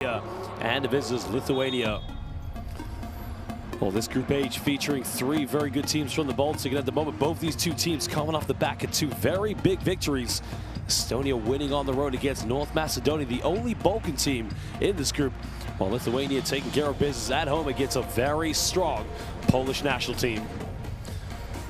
And the visitors, Lithuania. Well, this Group H featuring three very good teams from the Baltic. And at the moment, both these two teams coming off the back of two very big victories. Estonia winning on the road against North Macedonia, the only Balkan team in this group, while Lithuania taking care of business at home against a very strong Polish national team.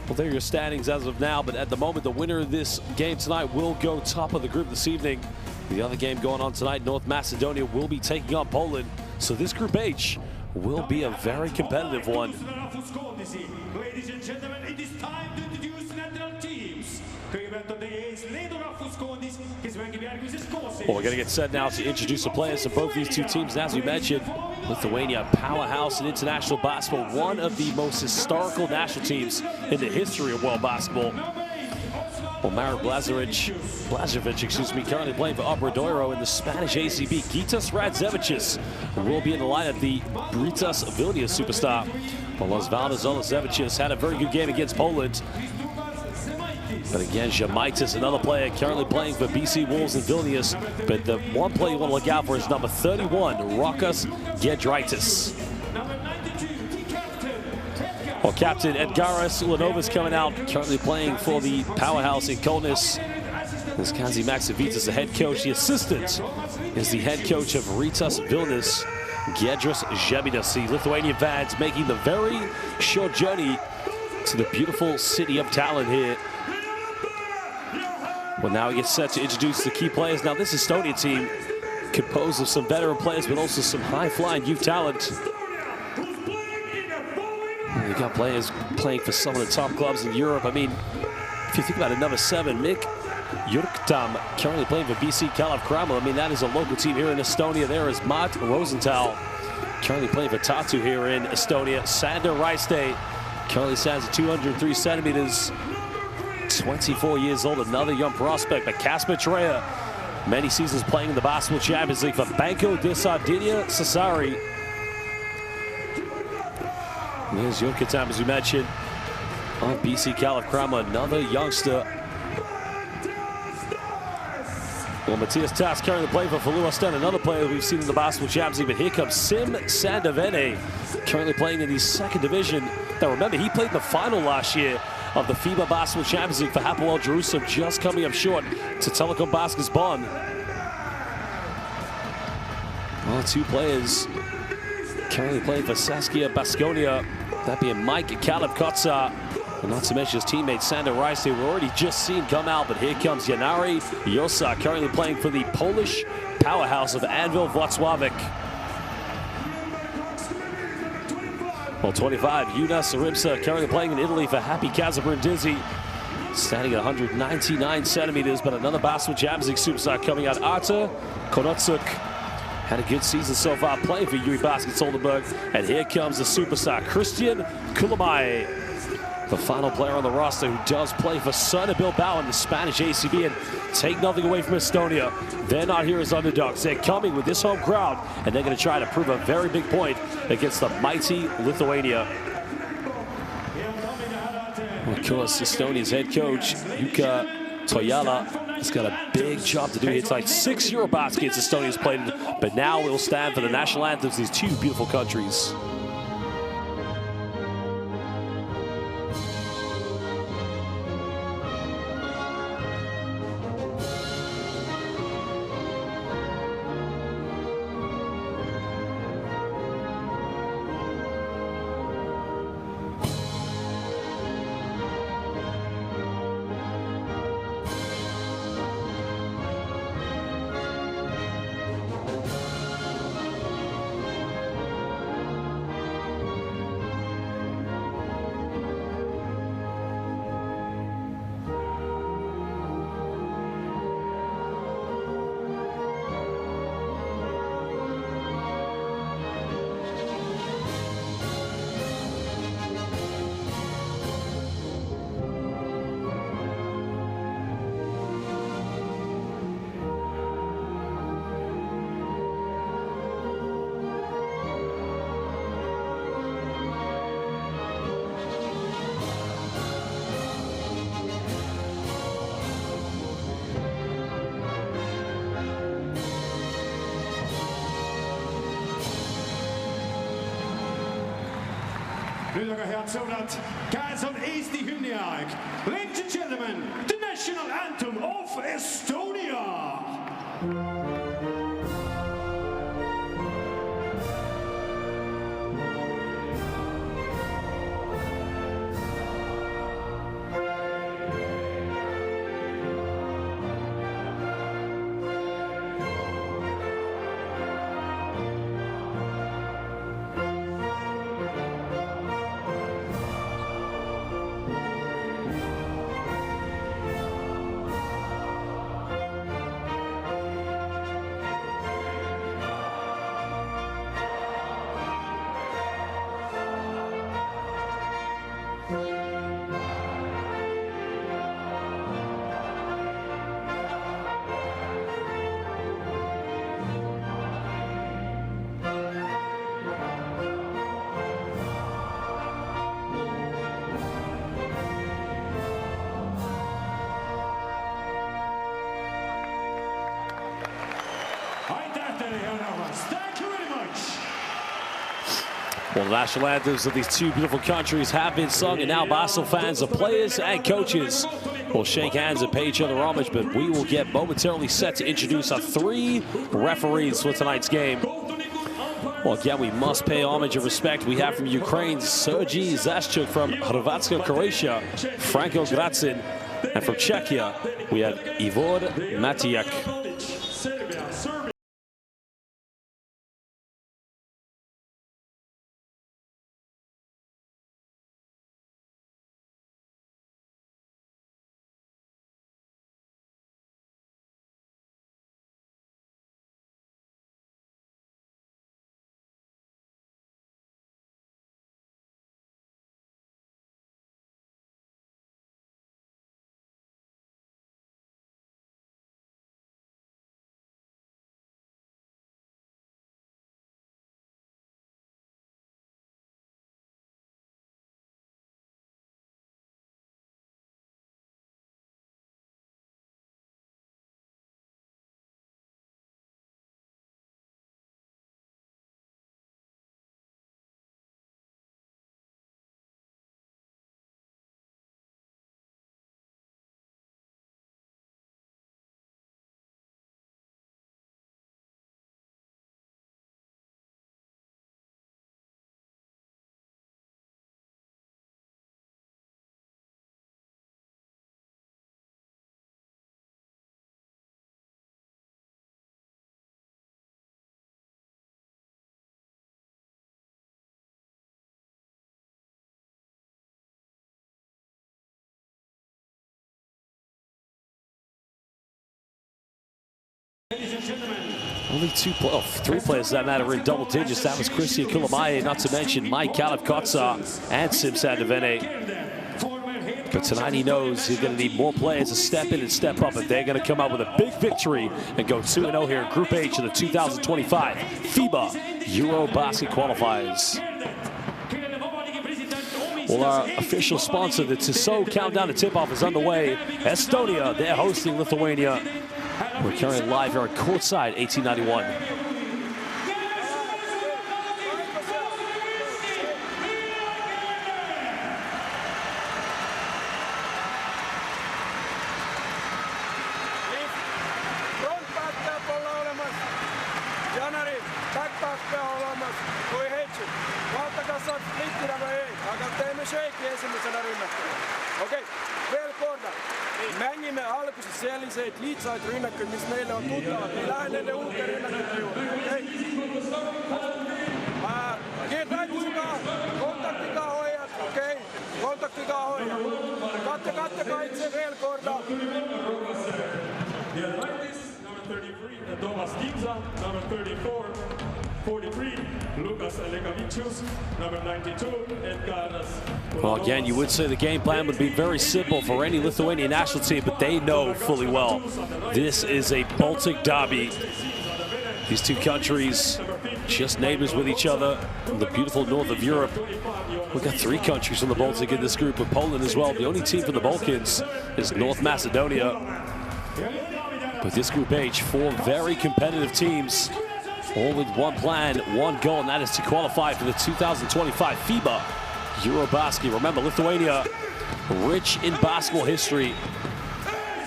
Well, there are your standings as of now, but at the moment, the winner of this game tonight will go top of the group this evening. The other game going on tonight, North Macedonia will be taking on Poland. So this Group H will be a very competitive one. Ladies and gentlemen, it is time to introduce national teams. Well, we're going to get set now to introduce the players of both these two teams. And as we mentioned, Lithuania, powerhouse in international basketball, one of the most historical national teams in the history of world basketball. Well, Marek Blažević, excuse me, currently playing for Obradoiro in the Spanish ACB. Gytis Radzevicius will be in the lineup, the Britas Vilnius superstar. Well, Osvaldas Oleszewicz had a very good game against Poland. But again, Žemaitis, another player currently playing for BC Wolves in Vilnius. But the one player you want to look out for is number 31, Rokas Giedraitis. Well, Captain Edgaras Ulanovas coming out, currently playing for the powerhouse in Kaunas. This Kazi Maksavitas, the head coach. The assistant is the head coach of Ritas Vilnius, Giedrius Žebidas. The Lithuanian fans making the very short journey to the beautiful city of Tallinn here. Well, now we get set to introduce the key players. Now, this Estonia team composed of some veteran players, but also some high-flying youth talent. You got players playing for some of the top clubs in Europe. I mean, if you think about it, number 7, Mick Jurktam, currently playing for BC Kalev Cramo. I mean, that is a local team here in Estonia. There is Matt Rosenthal, currently playing for Tartu here in Estonia. Sander Raiste, currently stands at 203 centimeters, 24 years old, another young prospect. But Kasper Treya, many seasons playing in the Basketball Champions League for Banco de Sardinia Sassari. There's Jurktam, as we mentioned, on BC Kalev Cramo, another youngster. Well, Matthias Tass currently playing for Falua Sten, another player we've seen in the Basketball Champions League. But here comes Sim Sandavene, currently playing in the second division. Now remember, he played in the final last year of the FIBA Basketball Champions League for Hapoel Jerusalem, just coming up short to Telekom Baskets Bonn. Well, two players currently playing for Saskia Baskonia, that being Mike Kalib-Kotsa, and not to mention his teammate Sander Rice, who we've already just seen come out. But here comes Janari Josa, currently playing for the Polish powerhouse of Anwil Włocławek. Well, 25, Jonas Rimsa, currently playing in Italy for Happy Kazabrindizi, standing at 199 centimeters. But another Basketball Champions League superstar coming out, Artur Konotsuk. Had a good season so far playing for EuroBasket Oldenburg. And here comes the superstar, Christian Kulamai, the final player on the roster who does play for Cerna Bilbao in the Spanish ACB. And take nothing away from Estonia, they're not here as underdogs. They're coming with this home crowd, and they're going to try to prove a very big point against the mighty Lithuania. Of course, Estonia's head coach, Jukka Toijala, has got a big job to do here tonight. 6 EuroBaskets Estonia's played, but now it will stand for the national anthems of these two beautiful countries. nüüd aga head sõbrad, käes on Eesti hümni aeg. Ladies and gentlemen, the national anthem of Estonia. Thank you very much. Well, the national anthems of these two beautiful countries have been sung, and now basketball fans, the players and coaches will shake hands and pay each other homage, but we will get momentarily set to introduce our 3 referees for tonight's game. Well, again, we must pay homage and respect. We have from Ukraine, Sergei Zashchuk, from Hrvatska, Croatia, Franko Gratsin, and from Czechia, we have Ivor Matijak. Ladies and gentlemen. Only 3 players that matter in double digits. That was Christian Kulamaye, not to mention Mike Kalif-Kotsa and Simsan Devene. But tonight he knows he's going to need more players to step in and step up if they're going to come out with a big victory and go 2-0 here in Group H of the 2025 FIBA EuroBasket Qualifiers. Well, our official sponsor, the Tissot Countdown to Tip-Off, is underway. Estonia, they're hosting Lithuania. We're carrying live here on courtside 1891. Okei, veel korda. Mängime alguses selliseid lihtsaid rünnakuid, mis meile on tuttavad. Me lähen nende uute rünnakute juurde, okei? Kiirtäitusega, kontaktiga hoiad, okei? Kontaktiga hoiad. Katte kaitse veel korda. Number 33, Thomas Ginza, number 34, 43, Lucas Alekavicius, number 92, Edgaras. Well, again, you would say the game plan would be very simple for any Lithuanian national team, but they know fully well this is a Baltic derby. These two countries just neighbors with each other in the beautiful north of Europe. We've got 3 countries from the Baltic in this group, with Poland as well. The only team from the Balkans is North Macedonia. But this Group H, 4 very competitive teams, all with one plan, one goal, and that is to qualify for the 2025 FIBA EuroBasket. Remember, Lithuania, rich in basketball history.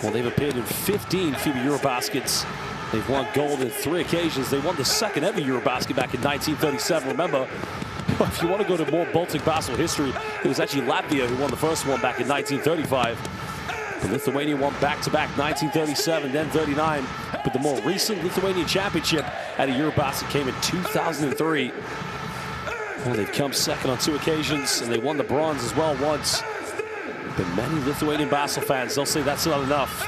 Well, they've appeared in 15 FIBA EuroBaskets. They've won gold in 3 occasions. They won the second ever EuroBasket back in 1937. Remember, if you want to go to more Baltic basketball history, it was actually Latvia who won the first one back in 1935. And Lithuania won back-to-back 1937, then 39. But the more recent Lithuanian championship at a EuroBasket came in 2003. Well, they've come second on 2 occasions, and they won the bronze as well once. But many Lithuanian basketball fans, they'll say that's not enough.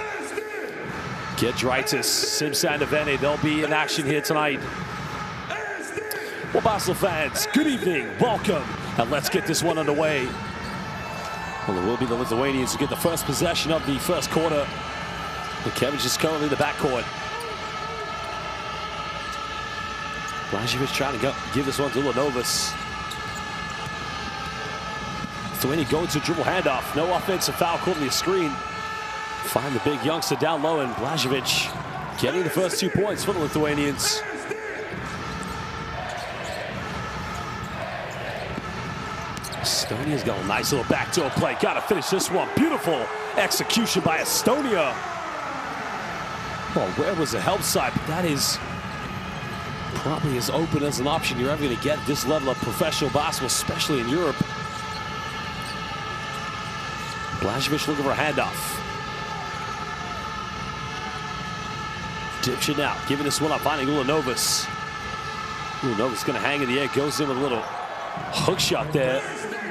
Giedraitis, Simsandavene, they'll be in action here tonight. Well, basketball fans, good evening, welcome, and let's get this one underway. Well, it will be the Lithuanians who get the first possession of the first quarter. Kevich is currently in the backcourt. Blažević trying to give this one to Ulanovas. Lithuania going to dribble handoff. No offensive foul called on the screen. Find the big youngster down low, and Blažević getting the first 2 points for the Lithuanians. Estonia's got a nice little backdoor play. Got to finish this one. Beautiful execution by Estonia. Well, where was the help side? But that is probably as open as an option you're ever going to get at this level of professional basketball, especially in Europe. Blažević looking for a handoff. Dipchin out, giving this one up, finding Ulanovas. Ulanovas going to hang in the air, goes in with a little hook shot there.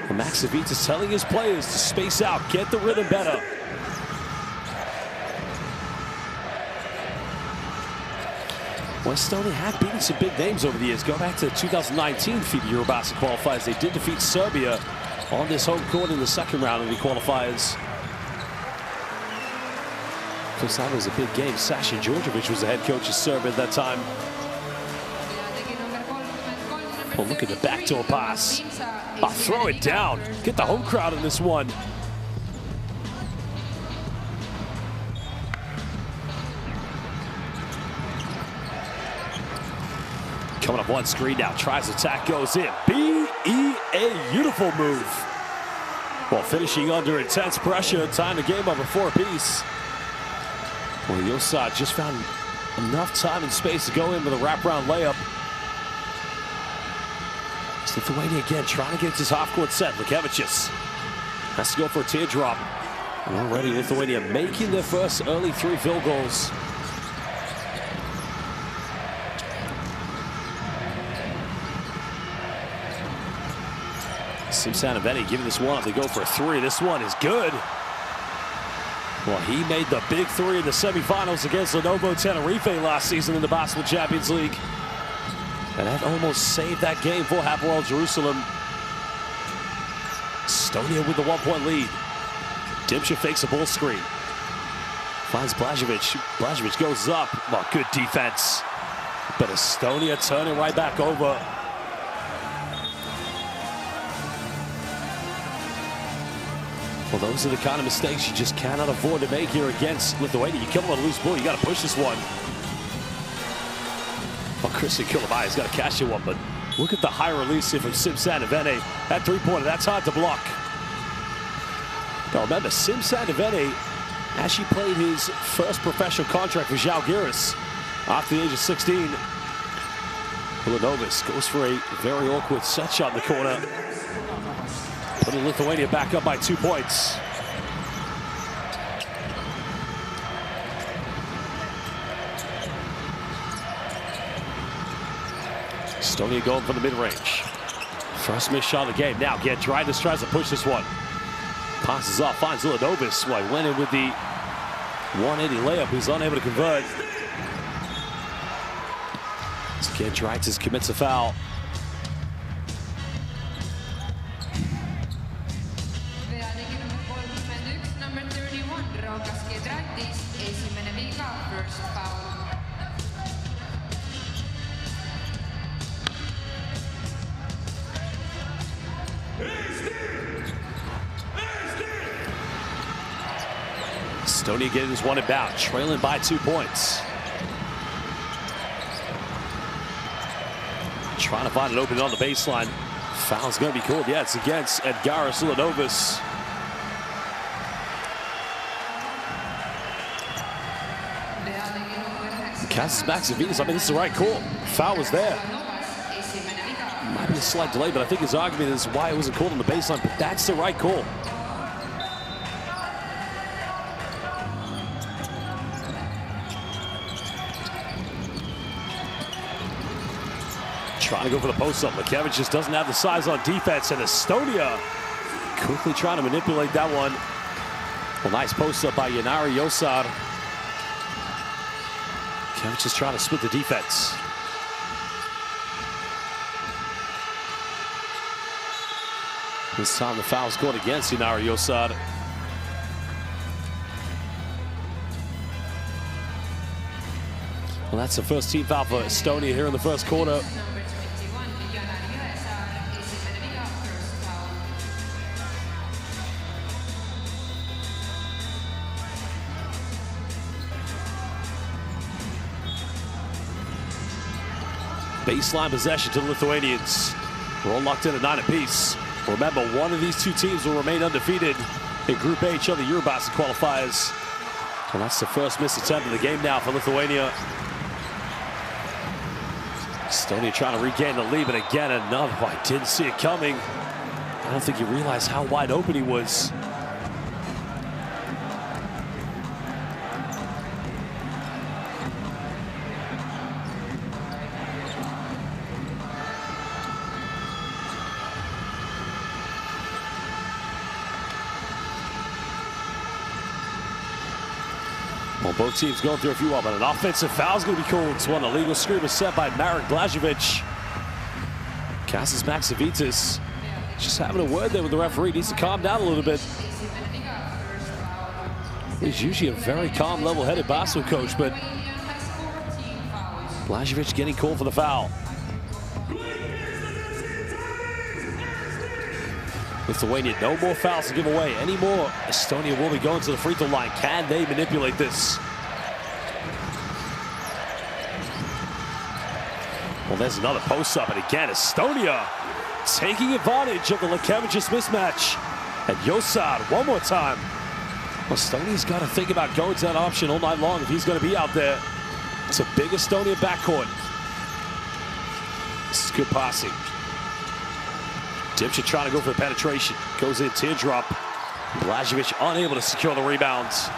Maxovic is telling his players to space out, get the rhythm better. Well, Estonia had beaten some big names over the years. Go back to 2019 FIBA EuroBasket qualifiers. They did defeat Serbia on this home court in the second round of the qualifiers. Of course, that was a big game. Sasha Djordjevic was the head coach of Serbia at that time. Oh, look at the backdoor pass. Oh, throw it down. Get the home crowd in this one. Coming up one screen now, tries attack, goes in. B-E-A, beautiful move. Well, finishing under intense pressure, time the game over 4 apiece. Well, Yosad just found enough time and space to go in with a wraparound layup. It's Lithuania again, trying to get his half-court set. Lukevicius has to go for a teardrop. And already Lithuania making their first early 3 field goals. Simsandavene giving this one up. They go for a 3. This one is good. Well, he made the big 3 in the semifinals against Lenovo Tenerife last season in the Basketball Champions League. And that almost saved that game for Hapoel Jerusalem. Estonia with the 1-point lead. Dimcha fakes a ball screen. Finds Blažević. Blažević goes up. Well, good defense. But Estonia turning right back over. Well, those are the kind of mistakes you just cannot afford to make here against Lithuania. You come on a loose ball, you got to push this one. Well, Christian Kilimai's got to catch it one, but look at the high release here from Simsandavene. That 3-pointer, that's hard to block. Now remember, Simsandavene actually played his first professional contract for Žalgiris after the age of 16. Ulanovas goes for a very awkward set shot in the corner. Putting Lithuania back up by 2 points. Estonia going for the mid-range. First missed shot of the game. Now Giedraitis tries to push this one. Passes off, finds Ulanovas. Well, he went in with the 180 layup. He's unable to convert. Giedraitis commits a foul. Estonia getting this one about, trailing by 2 points. Trying to find an opening on the baseline. Foul's going to be called. Yeah, it's against Edgaras Ulanovas. Cassis Maxavitas, I mean, this is the right call. Foul was there. Might be a slight delay, but I think his argument is why it wasn't called on the baseline, but that's the right call. Trying to go for the post-up. Lekevich just doesn't have the size on defense, and Estonia quickly trying to manipulate that one. Well, nice post-up by Yanari Yosar. Lekevich is trying to split the defense. This time the foul's called against Yanari Yosar. Well, that's the first team foul for Estonia here in the first quarter. Baseline possession to the Lithuanians. We're all locked in at 9 apiece. Remember, one of these two teams will remain undefeated in Group H of the EuroBasket qualifiers. And that's the first missed attempt of the game now for Lithuania. Estonia trying to regain the lead, but again, another. I didn't see it coming. I don't think he realized how wide open he was. Well, both teams going through a few but an offensive foul is going to be called. It's one illegal screen was set by Marek Blažević. Cassis Maxavitas just having a word there with the referee. Needs to calm down a little bit. He's usually a very calm, level-headed basketball coach, but Blažević getting called for the foul. Lithuania, no more fouls to give away. Any more, Estonia will be going to the free throw line. Can they manipulate this? Well, there's another post-up, and again, Estonia taking advantage of the Lekevich's mismatch. And Yosar, one more time. Well, Estonia's got to think about going to that option all night long if he's going to be out there. It's a big Estonia backcourt. This is good passing. Dipchik trying to go for the penetration. Goes in, teardrop. Blažević unable to secure the rebounds.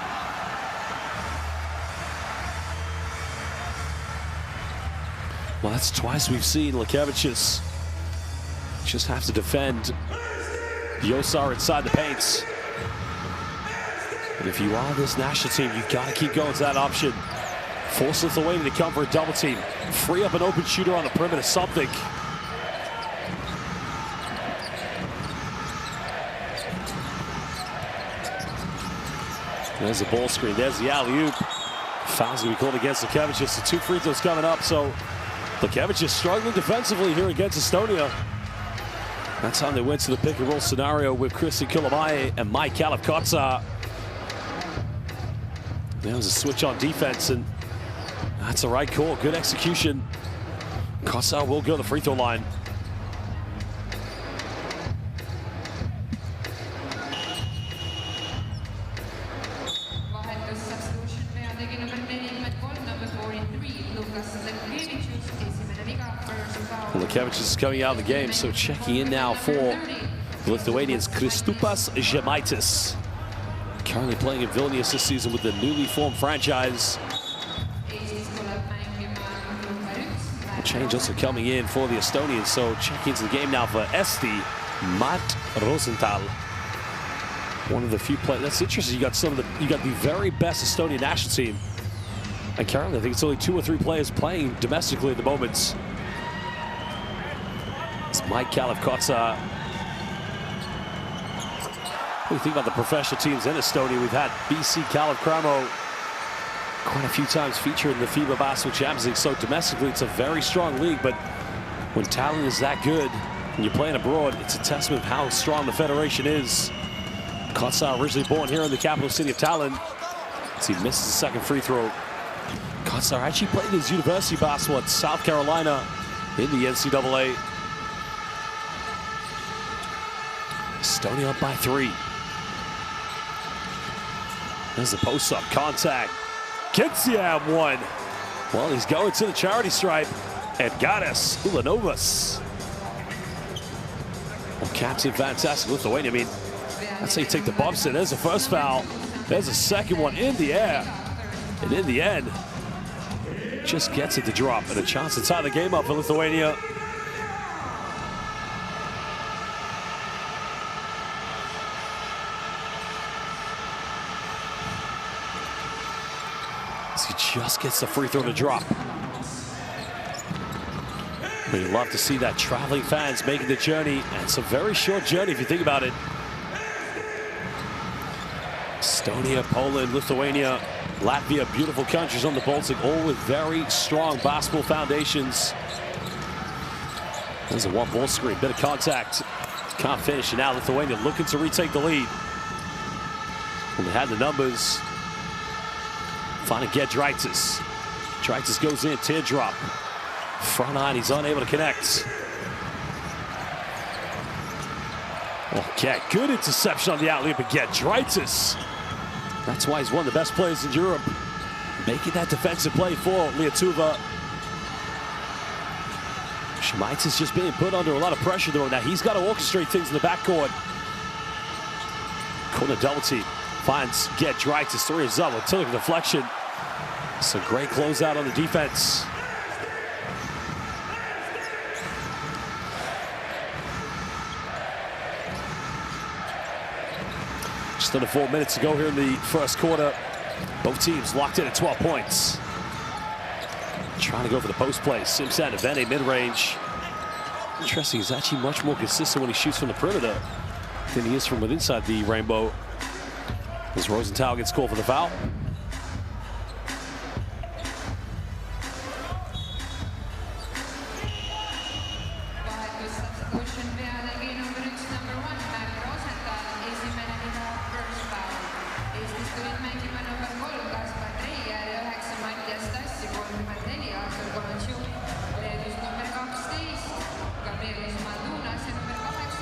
Well, that's twice we've seen Lekevich's just have to defend Yosar inside the paints. And if you are this national team, you've got to keep going to that option. Force Lithuania to come for a double team. Free up an open shooter on the perimeter, something. There's the ball screen. There's the alley-oop. Foul's going to be called against Lekevich. Just the 2 free throws coming up. So Lekevich is struggling defensively here against Estonia. That's how they went to the pick-and-roll scenario with Kristi Kulamaye and Mike Kalafkotsa. There was a switch on defense, and that's the right call. Good execution. Kotsa will go to the free throw line. Lekevich is coming out of the game, so checking in now for the Lithuanians, Kristupas Žemaitis. Currently playing in Vilnius this season with the newly formed franchise. A change also coming in for the Estonians, so checking into the game now for Eesti, Matt Rosenthal. One of the few players. That's interesting. You got the very best Estonian national team, and currently I think it's only 2 or 3 players playing domestically at the moment. It's Mike Kalafkotsa. What do you think about the professional teams in Estonia? We've had BC Kalev quite a few times featured in the FIBA Basketball Champions League. So domestically, it's a very strong league, but when talent is that good and you're playing abroad, it's a testament of how strong the federation is. Kotsa originally born here in the capital city of Tallinn. As he misses the second free throw. Kotsa actually played his university basketball at South Carolina in the NCAA. Estonia up by 3. There's the post-up contact. Kitsiam one. Well, he's going to the charity stripe. Edgaras Ulanovas. Well, Captain fantastic Lithuania. I mean, that's how you take the bumps in. There's the first foul. There's a second one in the air. And in the end, just gets it to drop. And a chance to tie the game up for Lithuania. He just gets the free throw to drop. But you love to see that traveling fans making the journey, and it's a very short journey if you think about it. Estonia, Poland, Lithuania, Latvia, beautiful countries on the Baltic, all with very strong basketball foundations. There's a one ball screen, bit of contact, can't finish, and now Lithuania looking to retake the lead. And they had the numbers. Finally get Draitis. Draitis goes in, teardrop. Front line, he's unable to connect. Okay, good interception on the alley, but get Draitis. That's why he's one of the best players in Europe. Making that defensive play for Lietuva. Shemaitis just being put under a lot of pressure though. Now he's got to orchestrate things in the backcourt. Corner double team. Finds get Draitis, 3 is up with Tillich deflection. It's a great closeout on the defense. Just under 4 minutes to go here in the first quarter. Both teams locked in at 12 points. Trying to go for the post play. Simpson to Vene mid-range. Interesting, he's actually much more consistent when he shoots from the perimeter than he is from within inside the rainbow. As Rosenthal gets called for the foul.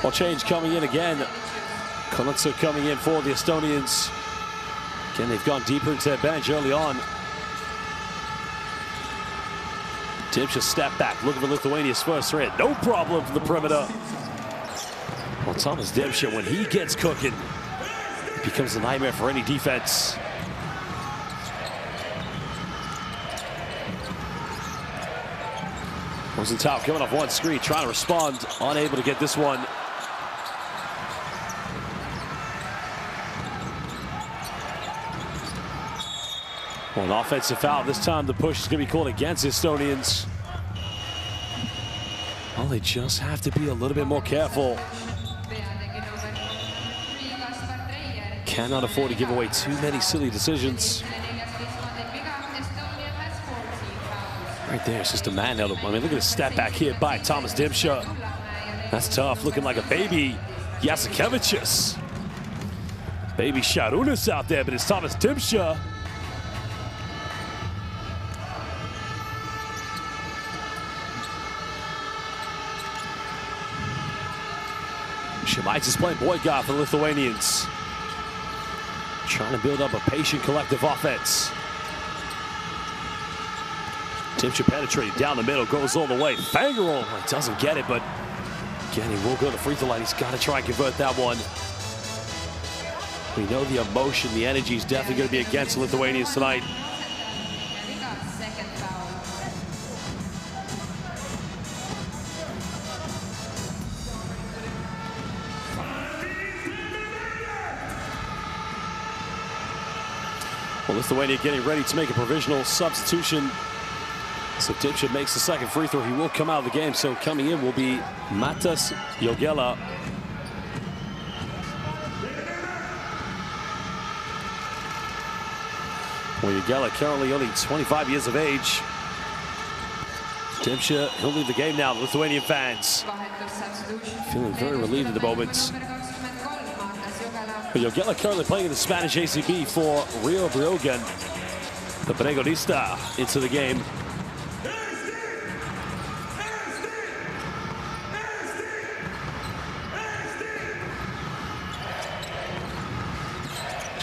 Ball change coming in again. Konitsa coming in for the Estonians. Again, they've gone deeper into their bench early on. Dimsha step back, looking for Lithuania's first threat. No problem from the perimeter. Well, Thomas Dimsha, when he gets cooking, it becomes a nightmare for any defense. Rosenthal coming off one screen, trying to respond, unable to get this one. Well, an offensive foul. This time the push is going to be called against the Estonians. Well, they just have to be a little bit more careful. Cannot afford to give away too many silly decisions. Right there, it's just a manhandle. I mean, look at the step back here by Thomas Dimsha. That's tough, looking like a baby Jasikevičius. Baby Šarūnas out there, but it's Thomas Dimsha. Šemaitis is playing point guard for the Lithuanians. Trying to build up a patient collective offense. Dimsha penetrating down the middle, goes all the way. Fangerl doesn't get it, but again, he will go to the free throw line. He's got to try and convert that one. We know the emotion, the energy is definitely going to be against the Lithuanians tonight. Well, Lithuania getting ready to make a provisional substitution. So Dimsha makes the second free throw. He will come out of the game. So coming in will be Matas Jogela. Well, Jogela currently only 25 years of age. Dimsha, he'll leave the game now. The Lithuanian fans feeling very relieved at the moment. But Jogela currently playing in the Spanish ACB for Rio Briogan. The Pregonista into the game.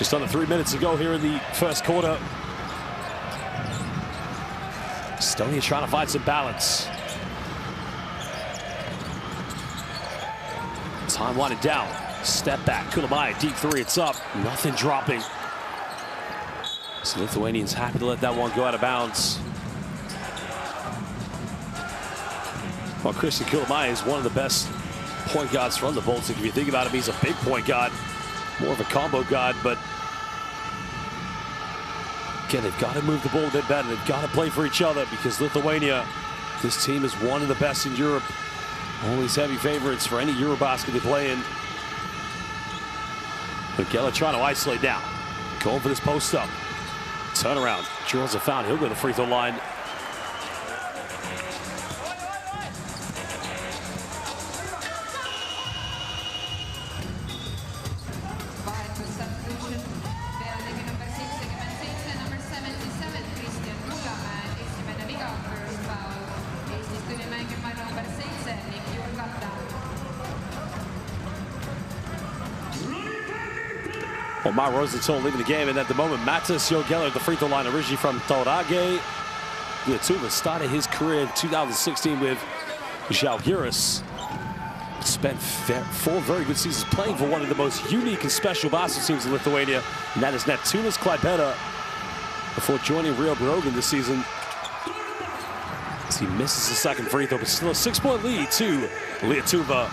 Just under 3 minutes to go here in the first quarter. Estonia trying to find some balance. Time winding down. Step back. Kulamai, deep three. It's up. Nothing dropping. So Lithuanians happy to let that one go out of bounds. Well, Christian Kulamai is one of the best point guards from the Baltic. If you think about him, he's a big point guard. More of a combo guard, but again, they've got to move the ball a bit better. They've got to play for each other because Lithuania, this team is one of the best in Europe. Always heavy favorites for any EuroBasket they play in. Geller trying to isolate now. Going for this post up. Turnaround. Draws a foul. He'll go to the free throw line. Well, Mar Rosenthal leaving the game, and at the moment, Matas Jogeller at the free throw line, originally from Tauragė. Lietuva started his career in 2016 with Žalgiris. Spent 4 very good seasons playing for one of the most unique and special basketball teams in Lithuania, and that is Neptūnas Klaipėda, before joining Real Brogan this season. As he misses the second free throw, but still a 6-point lead to Lietuva.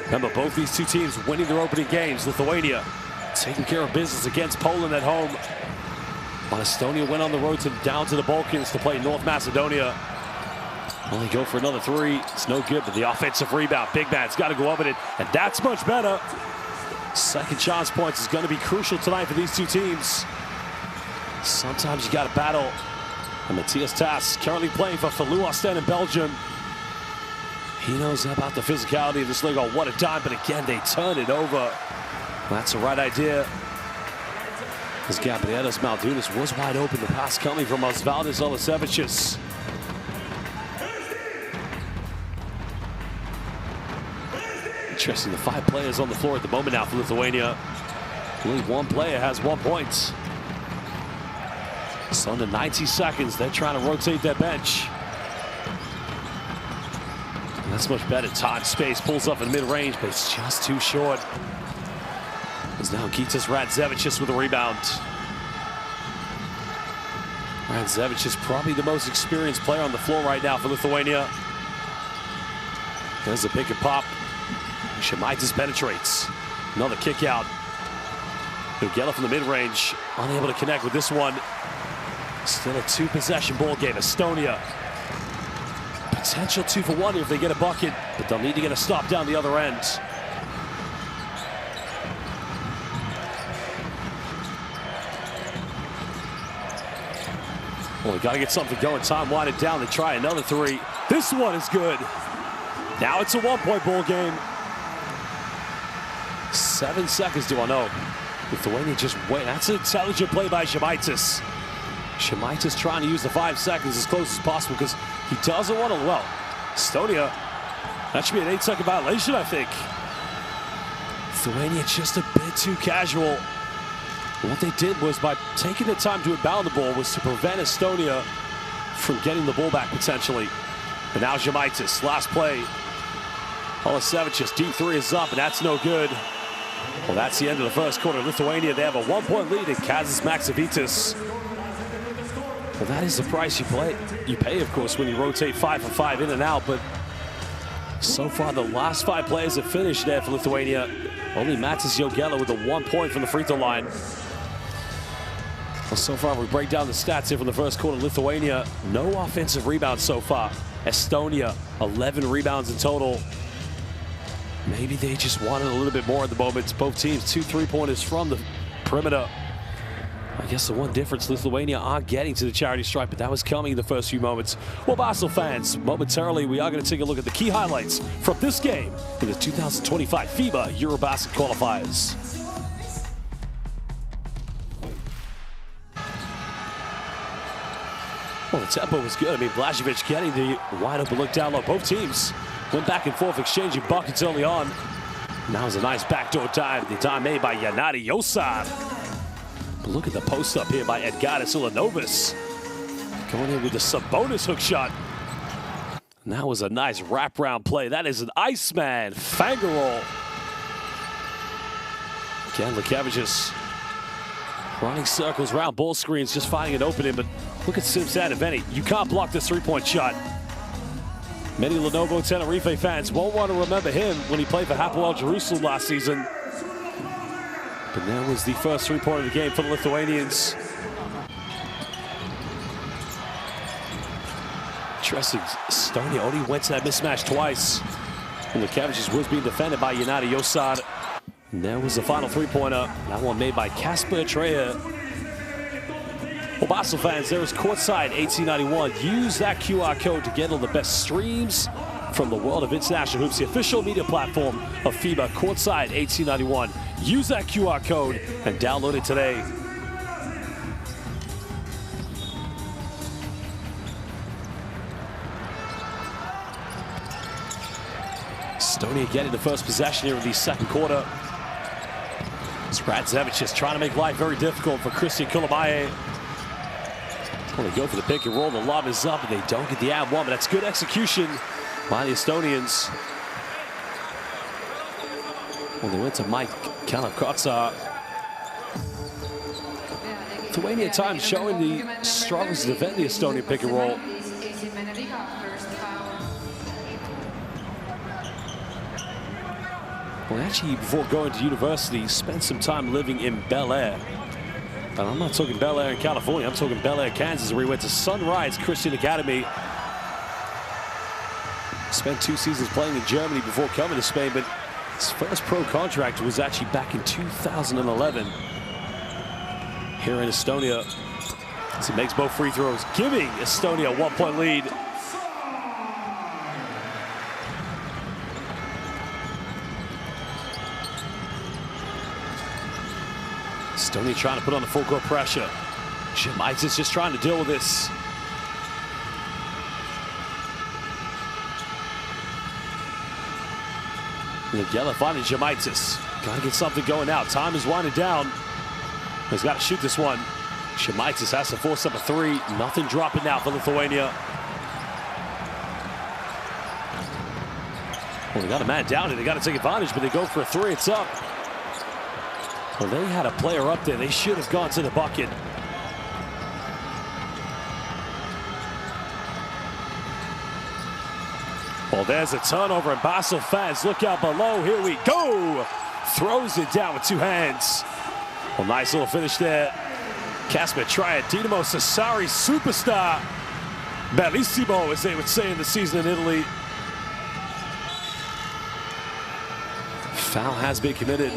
Remember, both these two teams winning their opening games. Lithuania taking care of business against Poland at home. While Estonia went on the road down to the Balkans to play North Macedonia. Only go for another three. It's no good, but the offensive rebound. Big man's got to go up with it, and that's much better. Second chance points is going to be crucial tonight for these two teams. Sometimes you got to battle. And Matthias Tass, currently playing for Ostend in Belgium. He knows about the physicality of this league. Oh, what a dime, but again, they turn it over. That's the right idea. As Gabrielas Maldunas was wide open. The pass coming from Osvaldas Olasevicius. Interesting, the 5 players on the floor at the moment now for Lithuania. Only one player has 1 point. So under 90 seconds, they're trying to rotate their bench. And that's much better. Time, space, pulls up in mid-range, but it's just too short. As now Gytis Radzevicius with a rebound. Radzevicius probably the most experienced player on the floor right now for Lithuania. There's a pick and pop. Žemaitis penetrates. Another kick out. Jogeller from the mid-range, unable to connect with this one. Still a 2-possession ball game. Estonia, potential 2 for 1 if they get a bucket, but they'll need to get a stop down the other end. Well, they got to get something going. Time winding down. They try another 3. This one is good. Now it's a 1-point ball game. 7 seconds to know. Lithuania just wait. That's an intelligent play by Žemaitis. Žemaitis trying to use the 5 seconds as close as possible because he doesn't want to. Well, Estonia, that should be an 8-second violation, I think. Lithuania just a bit too casual. What they did was, by taking the time to inbound the ball, was to prevent Estonia from getting the ball back potentially. And now Žemaitis, last play. Olasevicius, deep 3 is up, and that's no good. Well, that's the end of the first quarter. Lithuania, they have a 1-point lead in Kazis Maksavitis. Well, that is the price you pay, of course, when you rotate 5 for 5 in and out. But so far, the last 5 players have finished there for Lithuania. Only Matas Jogeller with a 1 point from the free throw line. Well, so far, we break down the stats here from the first quarter. Lithuania, no offensive rebounds so far. Estonia, 11 rebounds in total. Maybe they just wanted a little bit more at the moment. Both teams, 2 3-pointers from the perimeter. I guess the one difference, Lithuania are getting to the charity stripe, but that was coming in the first few moments. Well, Basel fans, momentarily we are going to take a look at the key highlights from this game in the 2025 FIBA EuroBasket Qualifiers. Well, the tempo was good. I mean, Blažević getting the wide open look down low. Both teams went back and forth, exchanging buckets early on. Now was a nice backdoor dive. The dive made by Yanari Yosar. But look at the post up here by Edgaras Ulanovas. Going in with the Sabonis hook shot. And that was a nice wraparound play. That is an Iceman finger roll. Again, Lukevicius running circles around ball screens, just finding an opening. But look at Simsanaveni. You can't block this three-point shot. Many Lenovo Tenerife fans won't want to remember him when he played for Hapoel Jerusalem last season. But that was the first three-pointer of the game for the Lithuanians. Interesting, Estonia only went to that mismatch twice. And Lukevicius was being defended by Yanati Yosad. And there was the final three-pointer. That one made by Kasper Treya. Well, Basel fans, there is Courtside 1891. Use that QR code to get all the best streams from the world of international hoops, the official media platform of FIBA, Courtside 1891. Use that QR code and download it today. Estonia getting the first possession here in the second quarter. Radzevic is trying to make life very difficult for Christian Kulamaye. Well, they go for the pick and roll. The lob is up, and they don't get the ad one, but that's good execution by the Estonians. Well, they went to Mike Kanakotsa. Lithuania at times showing the struggles to defend the Estonian pick and roll. Well, actually, before going to university, spent some time living in Bel Air. And I'm not talking Bel Air in California, I'm talking Bel Air, Kansas, where he went to Sunrise Christian Academy. Spent 2 seasons playing in Germany before coming to Spain, but his first pro contract was actually back in 2011. Here in Estonia, as he makes both free throws, giving Estonia a 1-point lead. Estonia trying to put on the full court pressure. Žemaitis just trying to deal with this. Nagella finding Žemaitis. Got to get something going now. Time is winding down. He's got to shoot this one. Žemaitis has to force up a three. Nothing dropping now for Lithuania. Well, they got a man down here. They got to take advantage, but they go for a three. It's up. Well, they had a player up there. They should have gone to the bucket. Well, there's a turnover, and Basel fans, look out below. Here we go. Throws it down with 2 hands. Well, nice little finish there. Kasper Treya, Dinamo Sassari superstar. Bellissimo, as they would say in the season in Italy. Foul has been committed.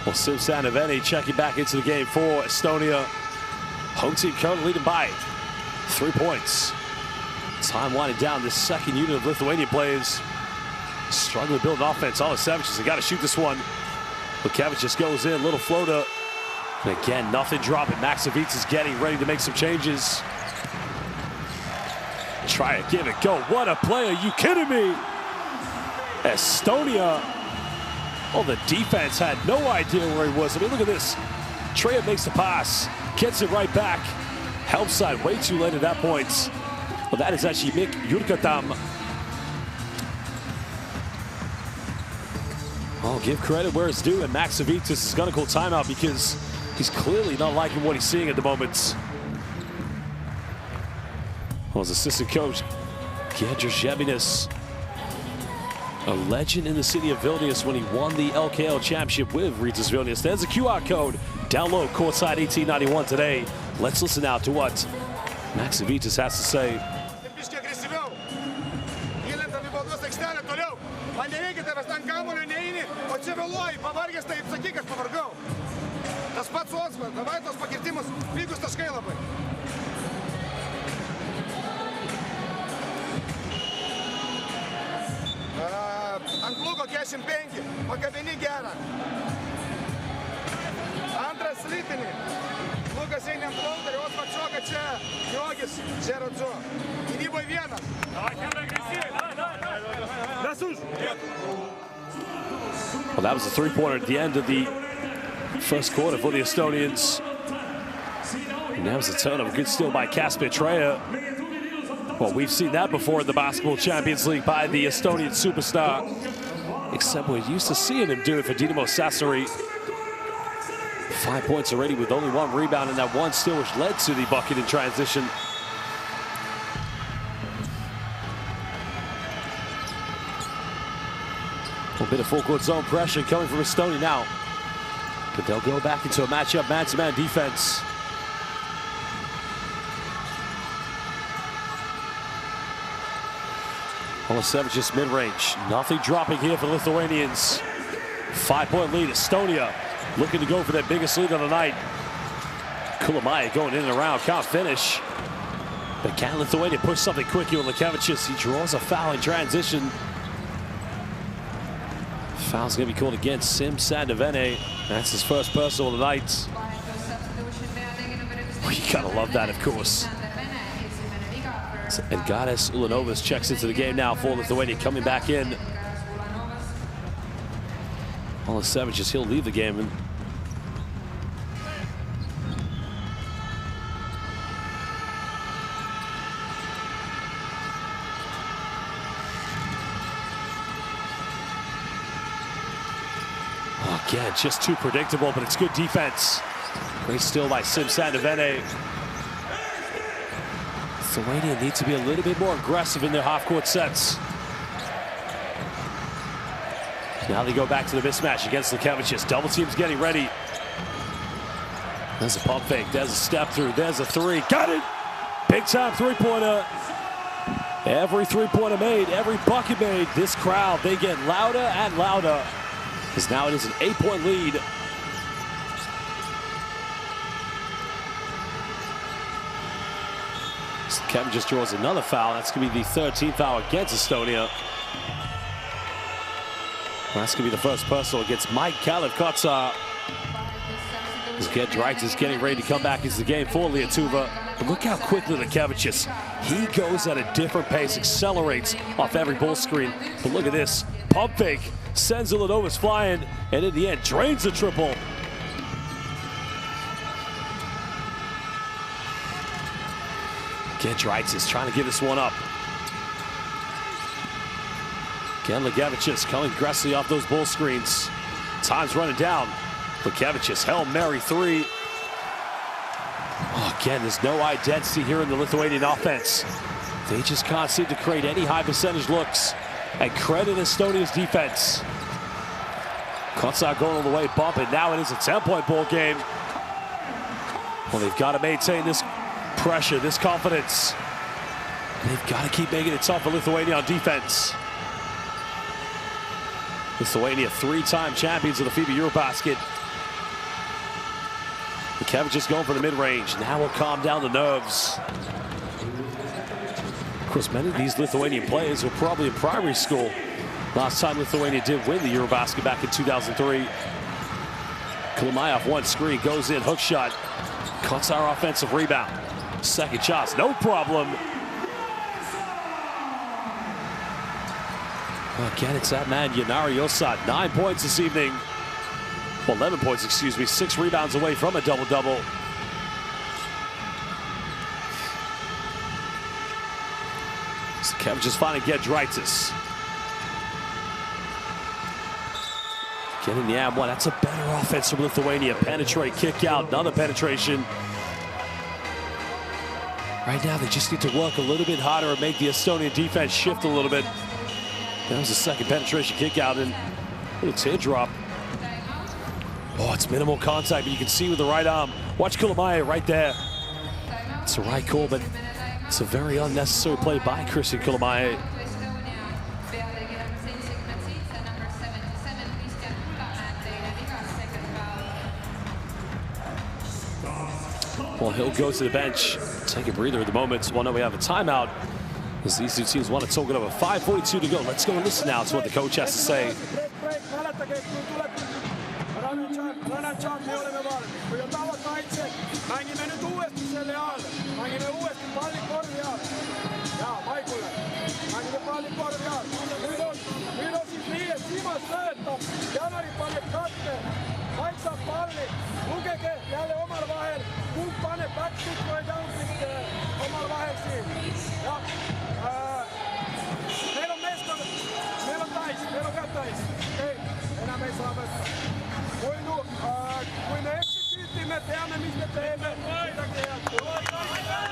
Well, Simsanaveni checking back into the game for Estonia. Home team currently leading by 3 points. Time winding down. The second unit of Lithuanian players struggling to build an offense. All the Savages, they got to shoot this one. Lukevicius just goes in, little floater. And again, nothing dropping. Maxovic is getting ready to make some changes. Try it, give it, go. What a play, are you kidding me? Estonia. Oh, the defense had no idea where he was. I mean, look at this. Treya makes the pass, gets it right back. Help side way too late at that point. Well, that is actually Mick Jurkatam. I'll give credit where it's due, and Maxovic is going to call timeout because he's clearly not liking what he's seeing at the moment. Well, his assistant coach, Giedrius Žebinis, a legend in the city of Vilnius when he won the LKL championship with Rytas Vilnius. There's a QR code. Download Courtside 1891 today. Let's listen out to what Maxovic has to say. Ant plūko 45, pakabini gerą. slitini. Lukas eina ant Volterio, Osman šoka čia, Jogis 0-2. Gynyboj vienas. Well, that was a three-pointer at the end of the first quarter for the Estonians. And that was a turnover. Good steal by Kasper Treya. Well, we've seen that before in the Basketball Champions League by the Estonian superstar. Except we're used to seeing him do it for Dinamo Sassari. 5 points already with only 1 rebound and that 1 steal which led to the bucket in transition. A bit of full-court zone pressure coming from Estonia now. But they'll go back into a matchup, man-to-man defense. Olasevic just mid-range. Nothing dropping here for the Lithuanians. 5-point lead. Estonia looking to go for their biggest lead of the night. Kulamaya going in and around. Can't finish. But can Lithuania push something quick here with Lekevicius? He draws a foul in transition. Foul's going to be called against Sim Sandavene. That's his first personal of the night. Oh, you gotta love that, of course. And Gares Ulanovas checks into the game now for Lithuania, coming back in. Olasevic, he'll leave the game. And again, just too predictable, but it's good defense. Great steal by Sim Sandavene. Lithuania needs to be a little bit more aggressive in their half-court sets. Now they go back to the mismatch against Lekevicius. Double team's getting ready. There's a pump fake. There's a step through. There's a three. Got it! Big-time three-pointer. Every three-pointer made, every bucket made. This crowd, they get louder and louder. Because now it is an 8-point lead. Kevin just draws another foul. That's going to be the 13th foul against Estonia. That's going to be the first personal against Mike Kalevkotsa. As Gedrites is getting ready to come back into the game for Lietuva. But look how quickly Lekevicius, he goes at a different pace, accelerates off every ball screen. But look at this, pump fake, sends Ulanovas flying, and in the end, drains the triple. Gedrites is trying to give this one up. Again, Lekevicius coming aggressively off those ball screens. Time's running down. Lekevicius, Hail Mary three. Oh, again, there's no identity here in the Lithuanian offense. They just can't seem to create any high percentage looks. And credit Estonia's defense. Kotsa going all the way, bumping. Now it is a 10-point ball game. Well, they've got to maintain this pressure, this confidence. They've got to keep making it tough for Lithuania on defense. Lithuania, 3-time champions of the FIBA EuroBasket. Kevin just going for the mid-range. Now will calm down the nerves. Of course, many of these Lithuanian players were probably in primary school. Last time Lithuania did win the EuroBasket back in 2003. Kulamaya off one screen, goes in, hook shot. Cuts our offensive rebound. Second shot, no problem. Again, it's that man, Yanari Osat. 9 points this evening. Well, 11 points, excuse me. 6 rebounds away from a double-double. So Kevin just finding Gedrites. Getting the ab one. That's a better offense from Lithuania. Penetrate, kick out, another penetration. Right now, they just need to work a little bit harder and make the Estonian defense shift a little bit. That was the second penetration kick out and a little teardrop. Oh, it's minimal contact, but you can see with the right arm. Watch Kulamaya right there. It's the right call, but it's a very unnecessary play by Christian Kulamaya. Well, he'll go to the bench, take a breather at the moment. Well, now we have a timeout, as these two teams want to talk it over. 5:42 to go. Let's go and listen now to what the coach has to say. Sanan Chan, me olemme valmiit. Kun jo tavataan itse, mängimme nyt uudesti selle alle. Mängimme uudesti pallin korvialle. Jaa, Maikulle. Mängimme pallin korvialle. Nyt on siis niin, että Simas lööttää. Janari panne katteen. Maik saa palli. Lukeke jälleen omalla vahel. Kun panne backpick vai downpick omalla vahel siinä. Ja meillä on mestari. Meillä on tais. Meillä on kättäis. Ei, enää me ei saa mestari.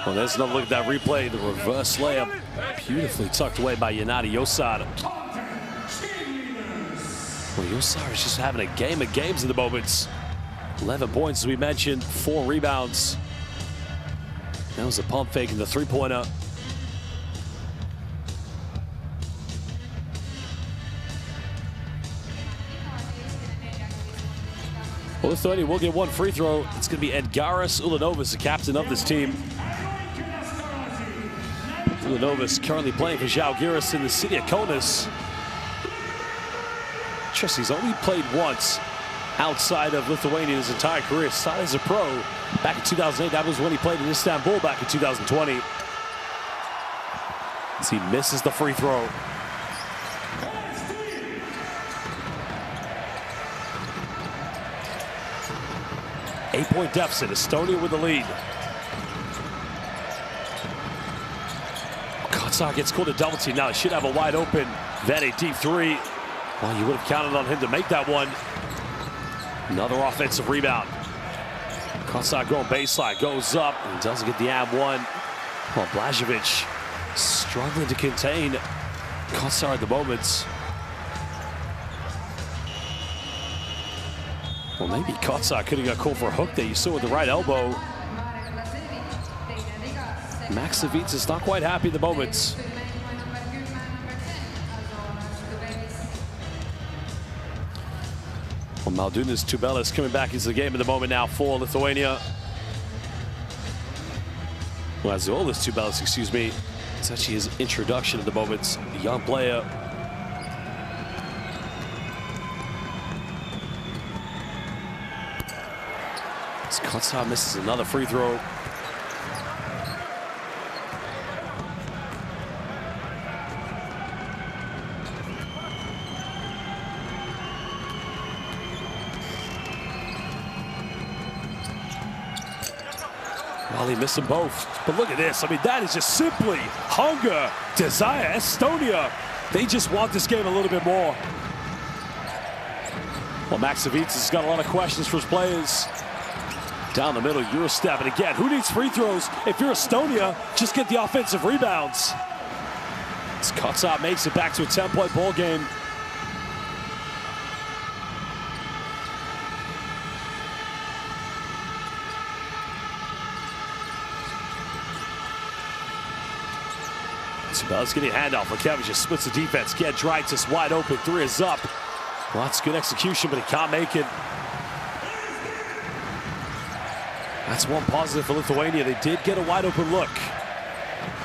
Well, there's another look at that replay. The reverse layup, beautifully tucked away by Yanadi Yosar. Well, Yosar is just having a game of games in the moments. 11 points, as we mentioned, 4 rebounds. That was a pump fake in the three-pointer. Well, Lithuania will get one free throw. It's going to be Edgaras Ulanovas, the captain of this team. Ulanovas currently playing for Žalgiris in the city of Kaunas. Just he's only played once outside of Lithuania his entire career. Started as a pro back in 2008. That was when he played in Istanbul back in 2020. As he misses the free throw. 8-point deficit, Estonia with the lead. Kotsar gets called a double team. Now he should have a wide open, then a deep three. Well, you would have counted on him to make that one. Another offensive rebound. Kotsar going baseline, goes up, and doesn't get the and one. Well, Blažević struggling to contain Kotsar at the moment. Well, maybe Kotsar could have got called for a hook there. You saw with the right elbow. Maksavits is not quite happy at the moment. Well, Maldinas Tubelis coming back into the game at the moment now for Lithuania. Well, Azuolas Tubelis, excuse me. It's actually his introduction at the moment. A young player. Kotsar misses another free throw. Well, he missed them both. But look at this. I mean, that is just simply hunger, desire. Estonia, they just want this game a little bit more. Well, Maksavits has got a lot of questions for his players. Down the middle, Eurostep, and again, who needs free throws? If you're Estonia, just get the offensive rebounds. As Kotsar makes it back to a 10-point ball game. Tubelis getting a handoff. Lekevich just splits the defense. Giedraitis wide open. Three is up. Well, that's good execution, but he can't make it. That's one positive for Lithuania. They did get a wide open look.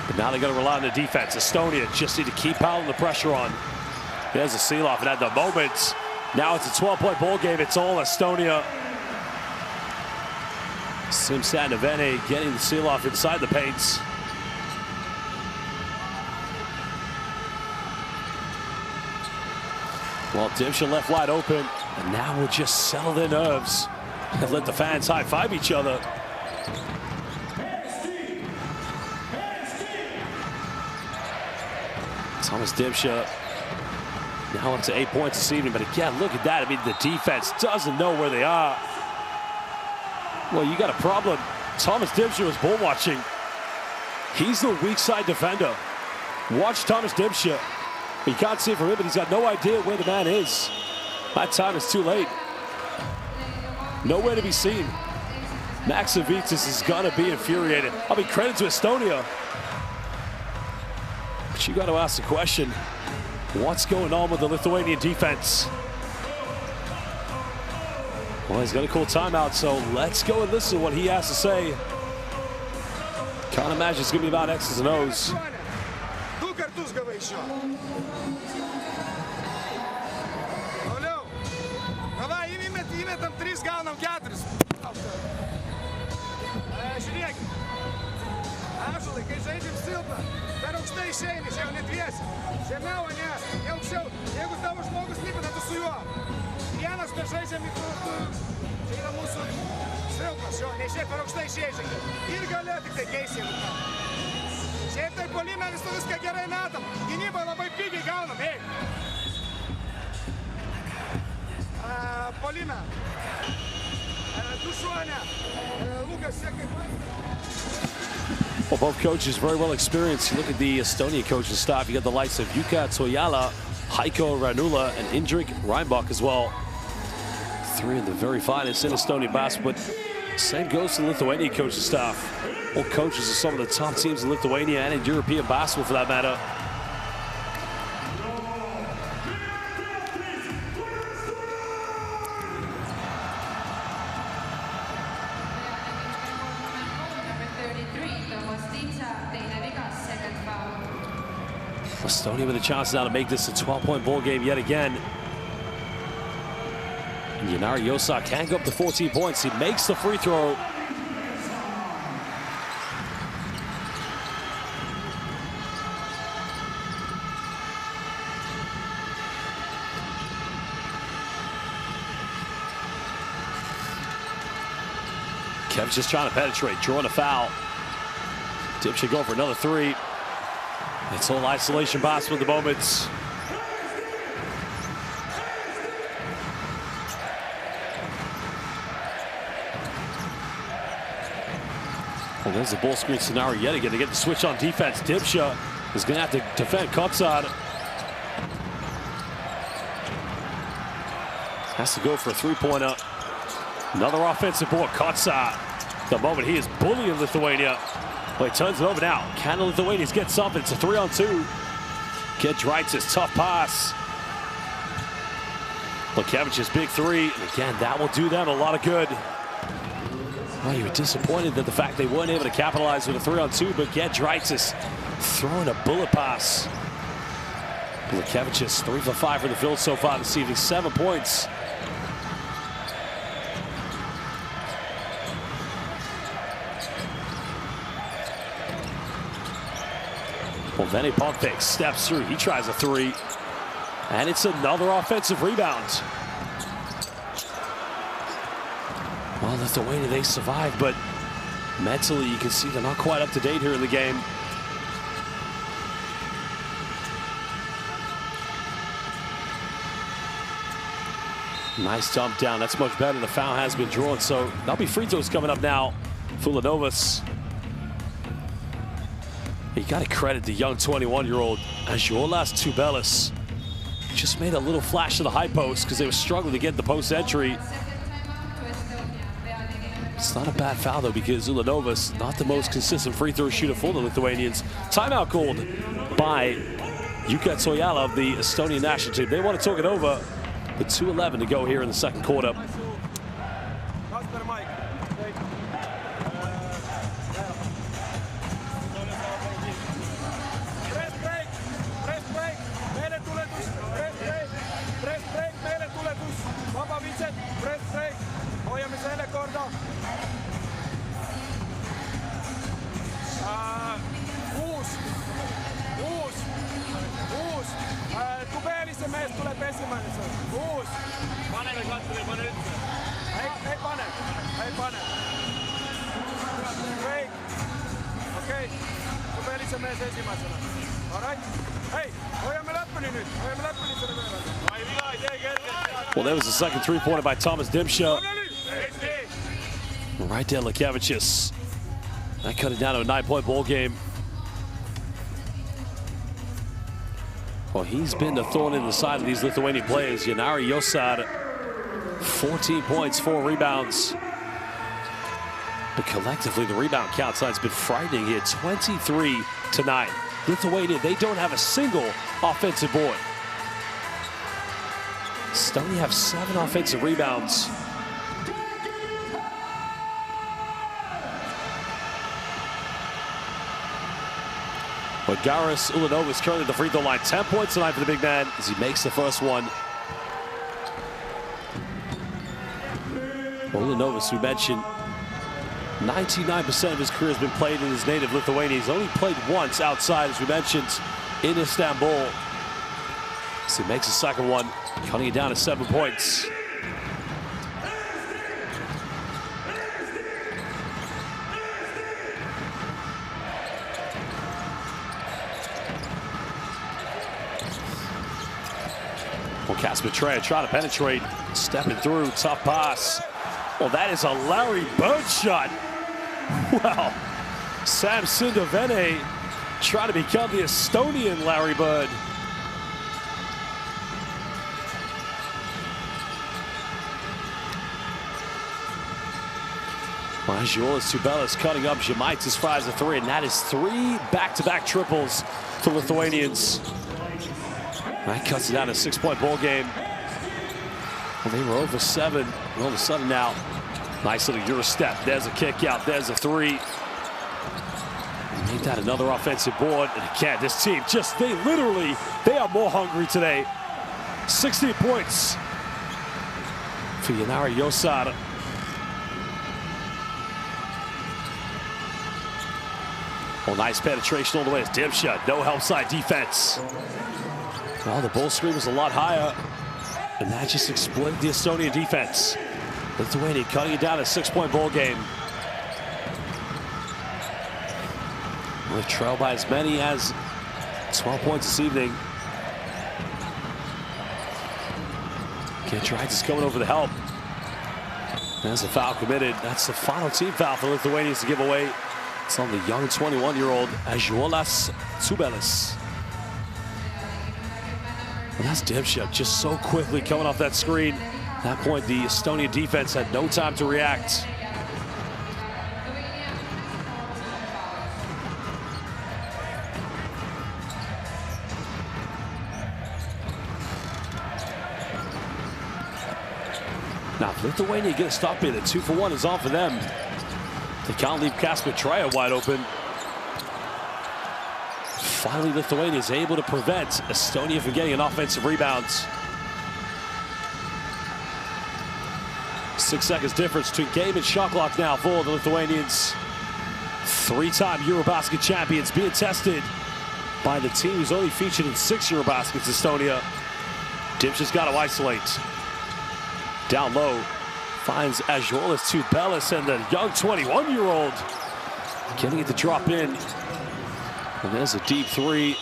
But now they got to rely on the defense. Estonia just need to keep piling the pressure on. There's a seal-off, and at the moment, now it's a 12-point ball game. It's all Estonia. Simsat Navene getting the seal-off inside the paints. Well, Dimsha left wide open, and now we'll just settle their nerves and let the fans high-five each other. Thomas Dimsha now up to 8 points this evening, but again, look at that. I mean, the defense doesn't know where they are. Well, you got a problem. Thomas Dimsha was ball watching. He's the weak side defender. Watch Thomas Dimsha. You can't see it from him, but he's got no idea where the man is. That time is too late. Nowhere to be seen. Maksavits is gonna be infuriated. I mean, credit to Estonia. But you got to ask the question, what's going on with the Lithuanian defense? Well, he's gonna call timeout, so let's go and listen to what he has to say. Can't imagine it's gonna be about X's and O's. Давай, имей там išeini, čia jau netviesi. Žemiau, ne, į aukščiau. Jeigu tavo žmogus lipina, tu su juo. Vienas mes žaidžiam į kur. Čia yra mūsų silpnas, jo, neišėk per aukštai išėžė. Ir galė tik tai keisi. Šiaip tai puolime viską gerai metam. Gynybai labai pigiai gaunam, ei. Puolime. Dušuonė. Lukas siekia. Well, both coaches very well experienced. You look at the Estonia coaching staff. You got the likes of Jukka Toijala, Heiko Ranula, and Indrik Reinbach as well. Three of the very finest in Estonian basketball. But same goes to the Lithuania coaching staff. All coaches of some of the top teams in Lithuania and in European basketball for that matter. Estonia with a chance now to make this a 12-point ball game yet again. And Yanari Yosa can go up to 14 points. He makes the free throw. Kevin's just trying to penetrate, drawing a foul. Dip should go for another three. It's all isolation basketball at the moment. Well, there's the ball screen scenario yet again. They get the switch on defense. Dipsha is going to have to defend Kotsad. Has to go for a three-pointer. Another offensive board. Kotsad, the moment he is bullying Lithuania. Well, he turns it over now. Can the Lithuanians get something? It's a 3-on-2. Giedraitis, tough pass. Lukevich's big three. And again, that will do them a lot of good. Well, you were disappointed that the fact they weren't able to capitalize with a 3-on-2, but Giedraitis throwing a bullet pass. Lukevich's 3 for 5 from the field so far this evening, 7 points. Well, Vene Pompik steps through. He tries a three. And it's another offensive rebound. Well, Lithuania, they survived, but mentally, you can see they're not quite up to date here in the game. Nice dump down. That's much better. The foul has been drawn, so there'll be free throws coming up now. Fulanovas. You got to credit the young 21-year-old Ažuolas Tubelis. Just made a little flash to the high post because they were struggling to get the post entry. It's not a bad foul, though, because Ulanovas, not the most consistent free throw shooter for the Lithuanians. Timeout called by Jukka Toijala of the Estonian national team. They want to talk it over, but 2:11 to go here in the second quarter. Well, there was the second three-pointer by Thomas Dimsha. Right there, Lukevichus. That cut it down to a 9-point ball game. Well, he's been the thorn in the side of these Lithuanian players. Yanari Yosa, 14 points, 4 rebounds. But collectively, the rebound count side's been frightening here, 23-9. Lithuania, they don't have a single offensive board. Estonia have 7 offensive rebounds. But Garis Ulanovas currently at the free throw line. 10 points tonight for the big man as he makes the first one. Ulanovas, we mentioned, 99% of his career has been played in his native Lithuania. He's only played once outside, as we mentioned, in Istanbul. So he makes the second one, cutting it down to 7 points. Well, Casper trying to penetrate, stepping through, tough pass. Well, that is a Larry Bird shot. Wow. Sam Sindovene trying to become the Estonian Larry Bird. Well, Jonas Tubelis cutting up Žemaitis fires a 3, and that is 3 back-to-back triples for Lithuanians. That cuts it down to a 6-point ball game. Well, they were over 7. All of a sudden now, nice little Euro step. There's a kick out. There's a 3. Make that another offensive board. And again, this team just, they are more hungry today. 16 points for Yanari Yosada. Well, nice penetration all the way. It's Dimsha. No help side defense. Well, the ball screen was a lot higher, and that just exploited the Estonian defense. Lithuania cutting it down a 6-point ball game. We've trailed by as many as 12 points this evening. Giedraitis coming over to help. There's a foul committed. That's the final team foul for Lithuanians to give away. It's on the young 21-year-old Jonas Tubelis. Well, that's Dimsha just so quickly coming off that screen. At that point, the Estonian defense had no time to react. Now, if Lithuania get a stop here, the 2-for-1 is on for them. They can't leave Casper Treja wide open. Finally, Lithuania is able to prevent Estonia from getting an offensive rebound. 6 seconds difference between game and shot clock now for the Lithuanians. 3-time EuroBasket champions being tested by the team who's only featured in 6 EuroBaskets, Estonia. Dimsha's got to isolate. Down low, finds Jonas Tubelis, and the young 21-year-old getting it to drop in. And there's a deep 3.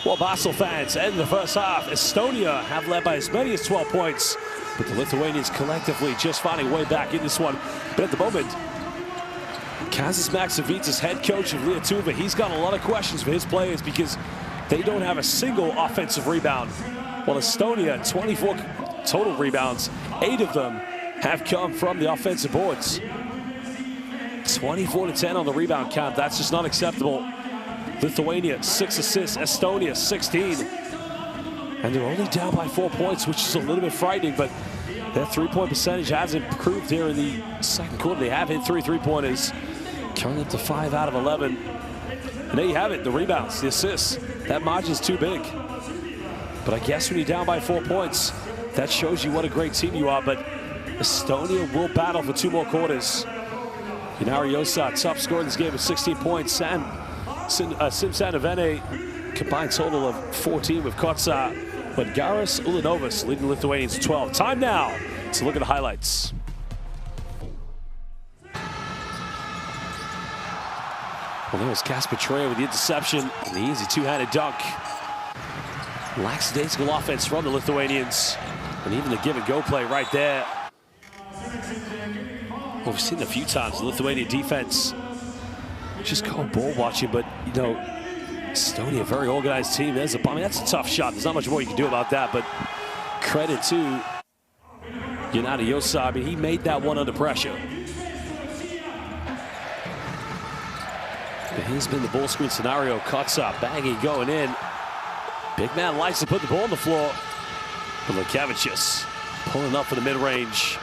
Well, Basel fans, end the first half. Estonia have led by as many as 12 points, but the Lithuanians collectively just finding a way back in this one. But at the moment, Kazis Maksavic's head coach of Lietuva, he's got a lot of questions for his players because they don't have a single offensive rebound. While Estonia, 24 total rebounds, 8 of them have come from the offensive boards. 24-10 on the rebound count. That's just not acceptable. Lithuania, 6 assists. Estonia, 16. And they're only down by 4 points, which is a little bit frightening, but their 3-point percentage has improved here in the second quarter. They have hit 3 3-pointers, turning up to 5 out of 11. And there you have it, the rebounds, the assists. That margin's too big. But I guess when you're down by 4 points, that shows you what a great team you are, but Estonia will battle for 2 more quarters. Yanari Yosada, top scorer in this game with 16 points. Sim Sandovene, combined total of 14 with Kotsa. But Garas Ulanovas leading the Lithuanians to 12. Time now to look at the highlights. Well, there was Casper Treja with the interception and the easy 2-handed dunk. Lackadaisical offense from the Lithuanians. And even the give-and-go play right there. Well, we've seen it a few times, the Lithuanian defense just called ball watching, but, you know, Estonia, very organized team. There's a, I mean, that's a tough shot. There's not much more you can do about that, but credit to Yanari Yosada. I mean, he made that one under pressure. But he's been the ball screen scenario. Kotsa banging, going in. Big man likes to put the ball on the floor. But Lekevicius pulling up for the mid-range.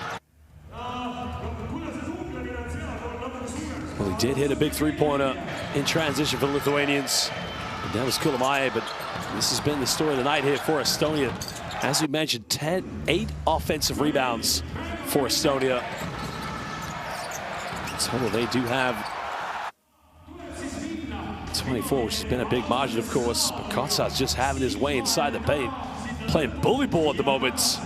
Well, he did hit a big 3-pointer in transition for the Lithuanians. And that was Kulamaye, but this has been the story of the night here for Estonia. As we mentioned, 8 offensive rebounds for Estonia. Total, they do have 24, which has been a big margin, of course. But Kotsar's just having his way inside the paint, playing bully ball at the moment.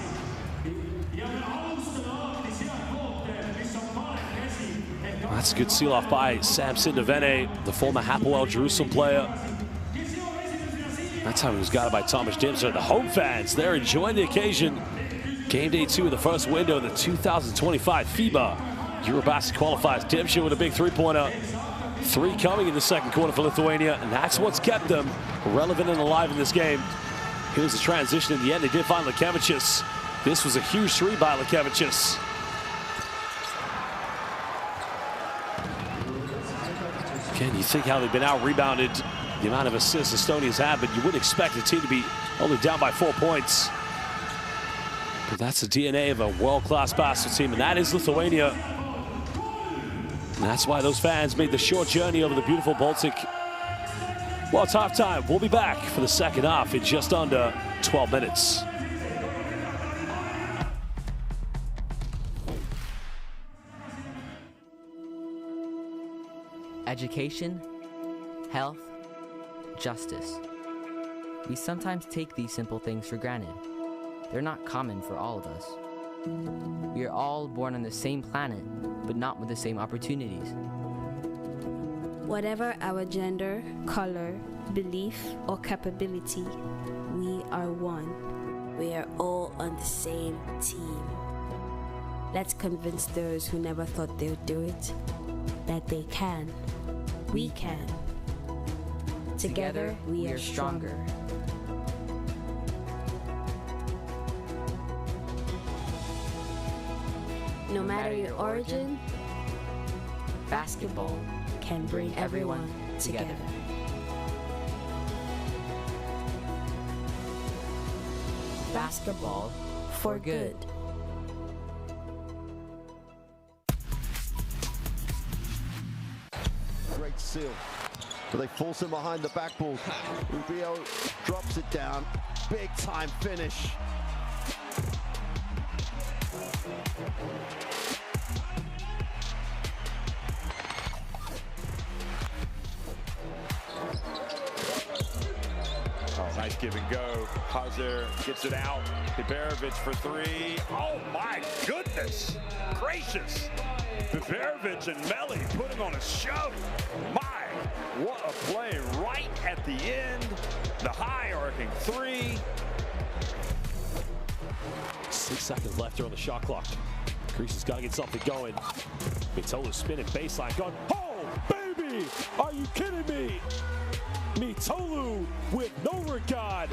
That's a good seal-off by Samson Devene, the former Hapoel Jerusalem player. That time he was guarded by Thomas Dimser. The home fans, they're enjoying the occasion. Game day 2 of the first window of the 2025 FIBA EuroBasket qualifiers. Dimser with a big three-pointer. 3 coming in the second quarter for Lithuania, and that's what's kept them relevant and alive in this game. Here's the transition in the end. They did find Lekevicius. This was a huge 3 by Lekevicius. Again, you think how they've been out-rebounded, the amount of assists Estonians have, but you wouldn't expect the team to be only down by 4 points. But that's the DNA of a world-class basketball team, and that is Lithuania. And that's why those fans made the short journey over the beautiful Baltic. Well, it's halftime. We'll be back for the second half in just under 12 minutes. Education, health, justice. We sometimes take these simple things for granted. They're not common for all of us. We are all born on the same planet, but not with the same opportunities. Whatever our gender, color, belief, or capability, we are one. We are all on the same team. Let's convince those who never thought they would do it that they can. We can. Together, we are stronger. No matter your origin, basketball can bring everyone together. Basketball for good. Great seal. But they force him behind the backboard. Rubio drops it down. Big time finish. Nice give and go. Hauser gets it out. Biberovic for 3. Oh my goodness gracious. Biberovic and Melli putting on a show. My, what a play right at the end. The high arcing 3. 6 seconds left here on the shot clock. Greece has got to get something going. Mitolu spinning baseline going, oh baby, are you kidding me? Mitolu with no regard.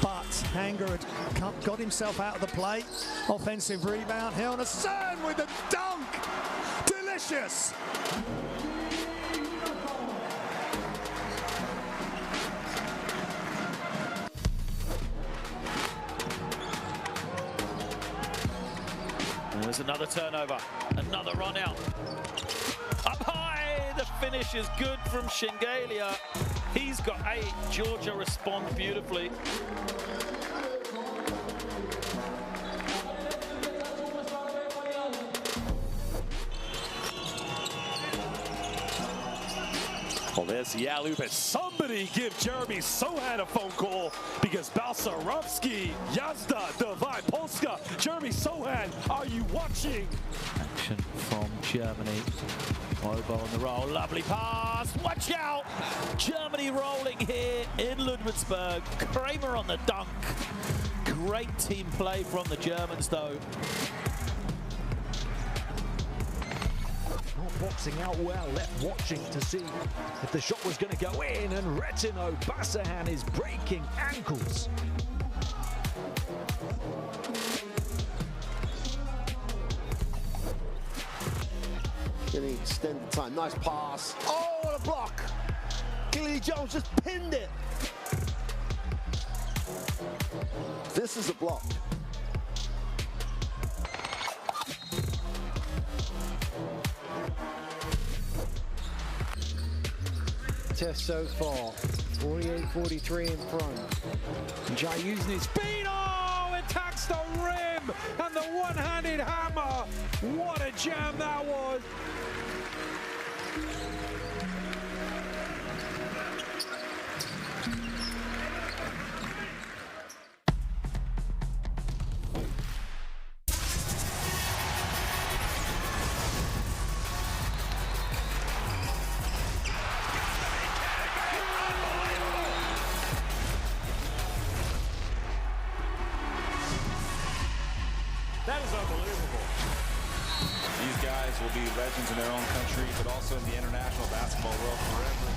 But Hanger had got himself out of the play. Offensive rebound. Helnesen with a dunk. Delicious. There's another turnover, another run out. Up high, the finish is good from Shingalia. He's got 8. Georgia responds beautifully. Well, there's the alley-oop, and somebody give Jeremy Sohan a phone call because Balsarovsky, Yazda, Divine Polska, Jeremy Sohan, are you watching? Action from Germany. Obo on the roll, lovely pass, watch out! Germany rolling here in Ludwigsburg. Kramer on the dunk. Great team play from the Germans though. Boxing out well, left watching to see if the shot was going to go in, and Retino Basahan is breaking ankles. Getting extended time. Nice pass. Oh, what a block. Gilly Jones just pinned it. This is a block. Test so far, 48-43 in front. Jai using his speed. Oh! hits the rim, and the one-handed hammer. What a jam that was. That is unbelievable. These guys will be legends in their own country, but also in the international basketball world forever.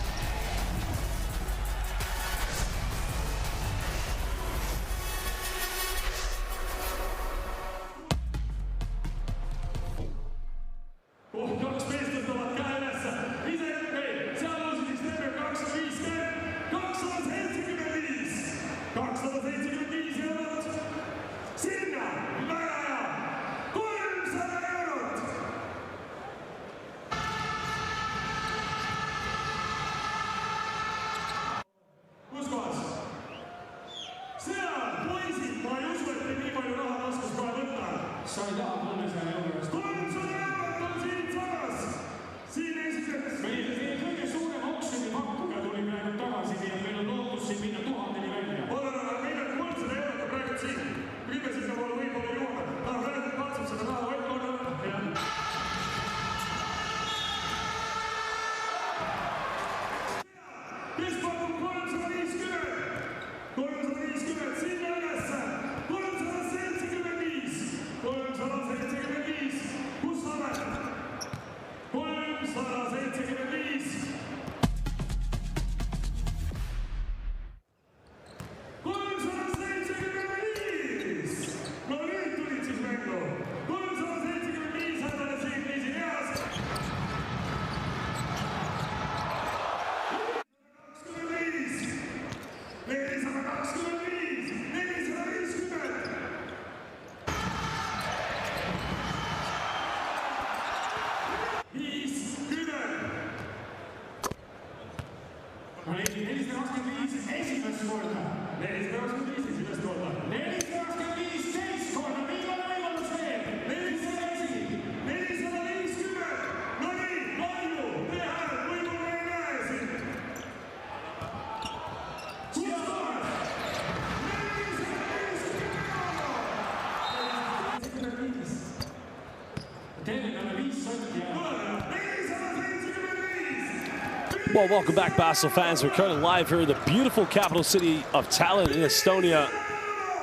Well, welcome back, basketball fans. We're currently live here in the beautiful capital city of Tallinn in Estonia.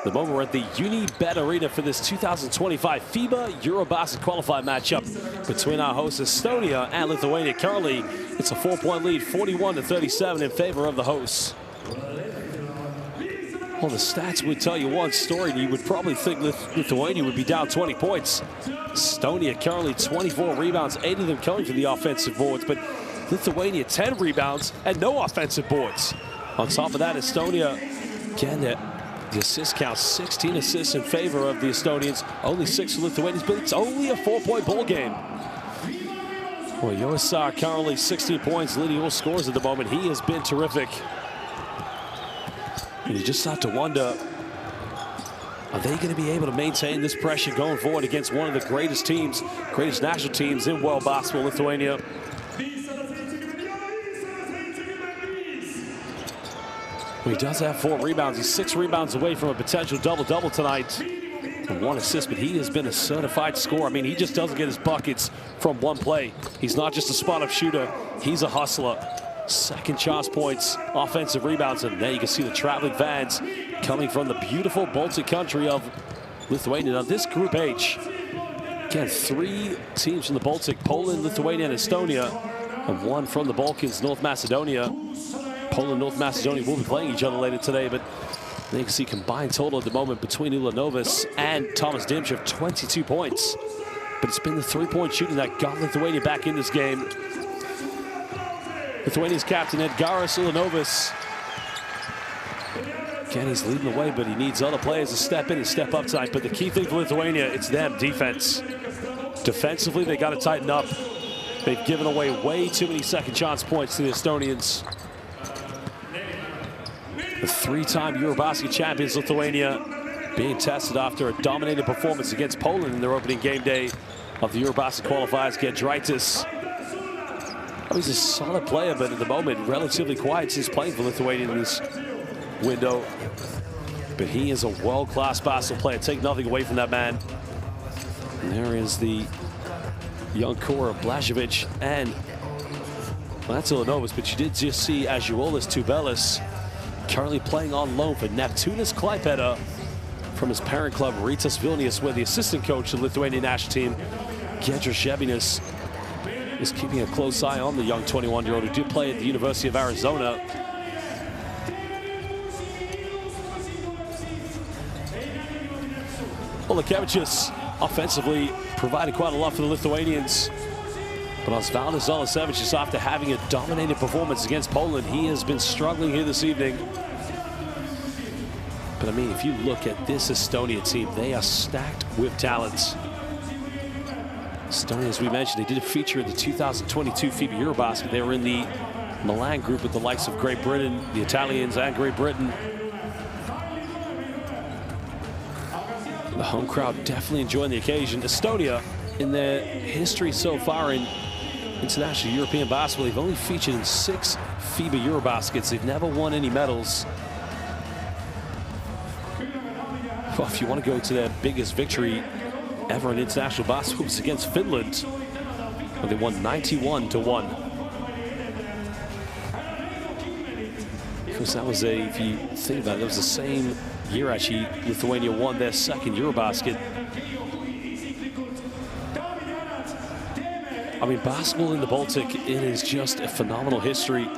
The moment we're at the Unibet Arena for this 2025 FIBA EuroBasket qualifier matchup between our hosts Estonia and Lithuania. Currently, it's a 4-point lead, 41-37 in favor of the hosts. Well, the stats would tell you one story, and you would probably think Lithuania would be down 20 points. Estonia currently 24 rebounds, 8 of them coming from the offensive boards, but Lithuania 10 rebounds and no offensive boards. On top of that, Estonia, again, the assist count, 16 assists in favor of the Estonians, only 6 for Lithuanians, but it's only a 4-point ball game. Well, Joosar currently 16 points, leading all scores at the moment. He has been terrific. And you just have to wonder, are they going to be able to maintain this pressure going forward against one of the greatest teams, greatest national teams in world basketball, Lithuania? Well, he does have 4 rebounds. He's 6 rebounds away from a potential double-double tonight. And 1 assist, but he has been a certified scorer. I mean, he just doesn't get his buckets from one play. He's not just a spot-up shooter. He's a hustler. Second chance points, offensive rebounds, and there you can see the traveling fans coming from the beautiful Baltic country of Lithuania. Now, this Group H, again, 3 teams from the Baltic, Poland, Lithuania, and Estonia, and 1 from the Balkans, North Macedonia. Poland and North Macedonia will be playing each other later today, but there you can see combined total at the moment between Ulanovas and Thomas Dimchev, 22 points. But it's been the 3-point shooting that got Lithuania back in this game. Lithuania's captain, Edgaras Ulanovas. Again, he's leading the way, but he needs other players to step in and step up tonight. But the key thing for Lithuania, it's them, defense. Defensively, they got to tighten up. They've given away way too many second chance points to the Estonians. The 3-time EuroBasket champions, Lithuania, being tested after a dominating performance against Poland in their opening game day of the EuroBasket qualifiers. Giedraitis, he's a solid player, but at the moment relatively quiet since playing for Lithuania in this window. But he is a world-class basketball player. Take nothing away from that man. And there is the young core of Blažević and Latsilinovas, but you did just see Azuolas Tubelis currently playing on loan for Neptūnas Klaipėda from his parent club Rytas Vilnius, where the assistant coach of the Lithuanian national team, Giedrius Žebinas, is keeping a close eye on the young 21-year-old who did play at the University of Arizona. Olekevičius offensively provided quite a lot for the Lithuanians. But Osvaldas Zalesevicius, after having a dominating performance against Poland, he has been struggling here this evening. But I mean, if you look at this Estonia team, they are stacked with talent. Estonia, as we mentioned, they did feature in the 2022 FIBA EuroBasket. They were in the Milan group with the likes of Great Britain, the Italians, and Great Britain. The home crowd definitely enjoying the occasion. Estonia, in their history so far in international European basketball, they've only featured in 6 FIBA EuroBaskets. They've never won any medals. Well, if you want to go to their biggest victory ever in international basketball, was against Finland, where they won 91-1. Because that was if you think about it, that was the same year actually Lithuania won their second EuroBasket. I mean, basketball in the Baltic, it is just a phenomenal history.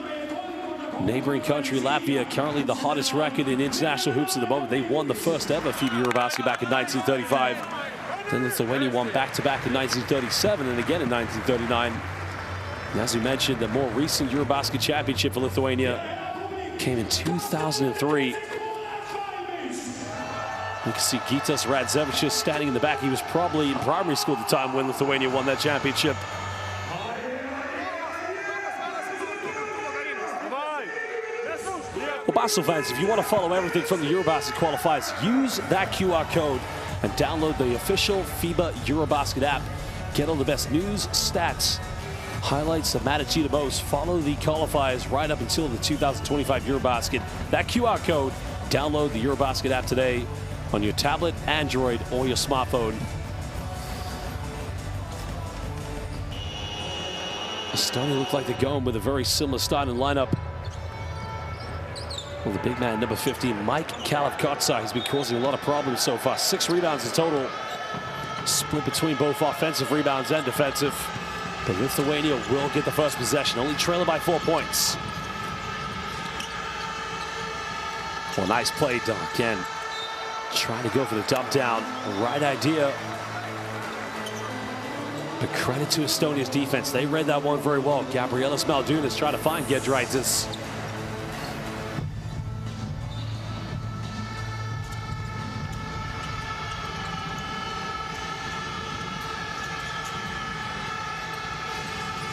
Neighboring country, Latvia, currently the hottest record in international hoops at the moment. They won the first ever FIBA EuroBasket back in 1935. Then Lithuania won back-to-back in 1937 and again in 1939. And as we mentioned, the more recent EuroBasket championship for Lithuania came in 2003. You can see Gytas Radzevičius standing in the back. He was probably in primary school at the time when Lithuania won that championship. Well, basketball fans, if you want to follow everything from the EuroBasket qualifiers, use that QR code and download the official FIBA EuroBasket app. Get all the best news, stats, highlights that matter to you the most. Follow the qualifiers right up until the 2025 EuroBasket. That QR code, download the EuroBasket app today on your tablet, Android, or your smartphone. Estonia look like they're going with a very similar starting lineup. Well, the big man, number 15, Mike Kalevkotsa, has been causing a lot of problems so far. 6 rebounds in total, split between both offensive rebounds and defensive. But Lithuania will get the first possession, only trailing by 4 points. Well, nice play, Don. Again, trying to go for the dump down. Right idea. But credit to Estonia's defense. They read that one very well. Gabrielis Maldunas trying to find Giedraitis.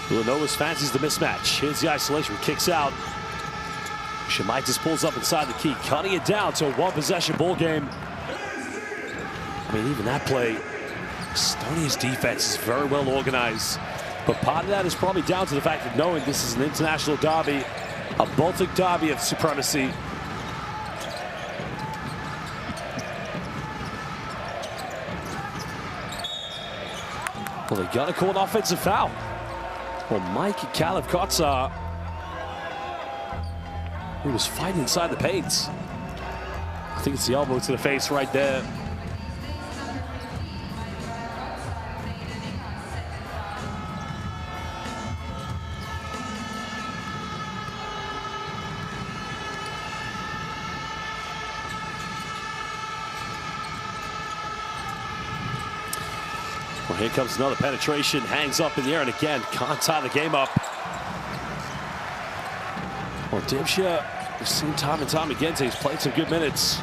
Villanovas fancies the mismatch. Here's the isolation, kicks out. Šemaitis pulls up inside the key, cutting it down to a one-possession ball game. I mean, even that play, Estonia's defense is very well organized. But part of that is probably down to the fact that knowing this is an international derby, a Baltic derby of supremacy. Well, they got to call an offensive foul. Well, Mike Kalevkotsa, he was fighting inside the paint. I think it's the elbow to the face right there. Well, here comes another penetration, hangs up in the air, and again, can't tie the game up. Well, Dimsha, we've seen time and time again, he's played some good minutes.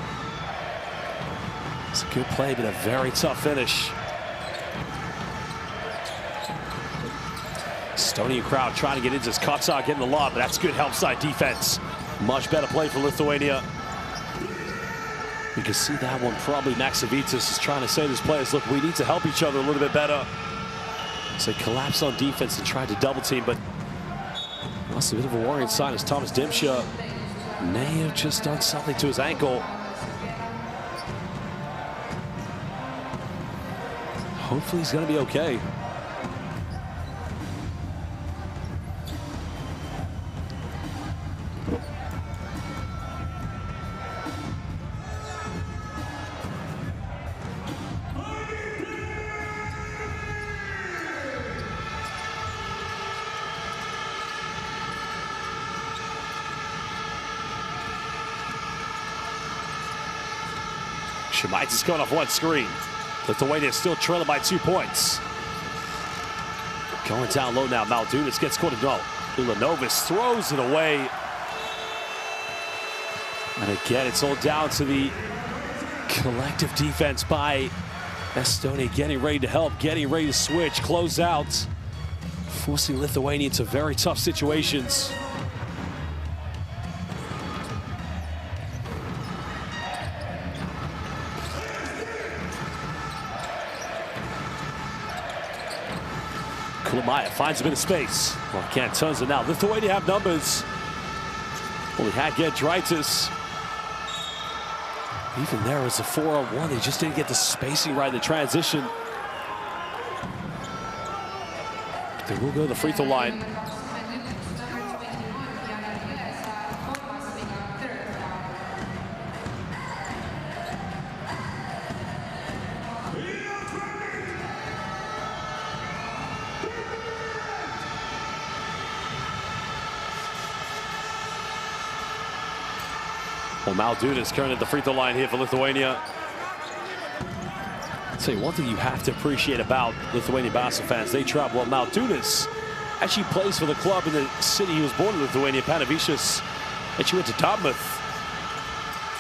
It's a good play, but a very tough finish. Estonian crowd trying to get into this. Kotsar getting the lob, but that's good help side defense. Much better play for Lithuania. You can see that one. Probably Maxavitas is trying to say to his players, look, we need to help each other a little bit better. So they collapsed on defense and tried to double team, but that's a bit of a worrying sign as Thomas Dimsha may have just done something to his ankle. Hopefully he's going to be okay. Shemaitis is going off one screen. Lithuania still trailing by 2 points. Going down low now. Maldunas gets caught in goal. Ulanovas throws it away. And again, it's all down to the collective defense by Estonia, getting ready to help, getting ready to switch, close out, forcing Lithuania into very tough situations. Kulamaya finds a bit of space. Well, can't turns it now. Lithuania have numbers. Only had Giedraitis. Even there was a 4-on-1. They just didn't get the spacing right in the transition. They will go to the free throw line. Well, Maldunas currently at the free throw line here for Lithuania. I'll tell you one thing you have to appreciate about Lithuanian basketball fans. They travel. Well, Maldunas actually plays for the club in the city he was born in, Lithuania, Panevėžys. And she went to Dartmouth.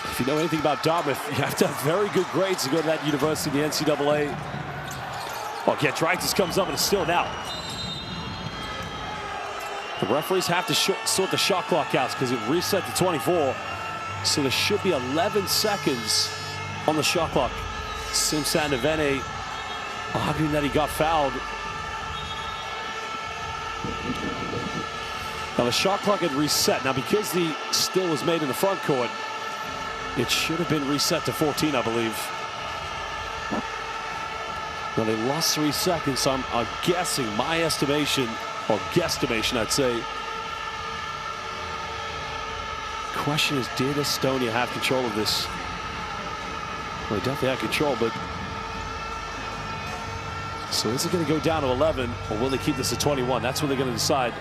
If you know anything about Dartmouth, you have to have very good grades to go to that university in the NCAA. Well, Giedraitis comes up and it's still now. The referees have to sort the shot clock out because it reset to 24. So there should be 11 seconds on the shot clock. Simsanavene arguing that he got fouled. Now the shot clock had reset. Now because the steal was made in the front court, it should have been reset to 14, I believe. Now they lost 3 seconds, so I'm guessing, my estimation, or guesstimation I'd say. Question is, did Estonia have control of this? Well, they definitely had control, but so is it going to go down to 11, or will they keep this at 21? That's what they're going to decide.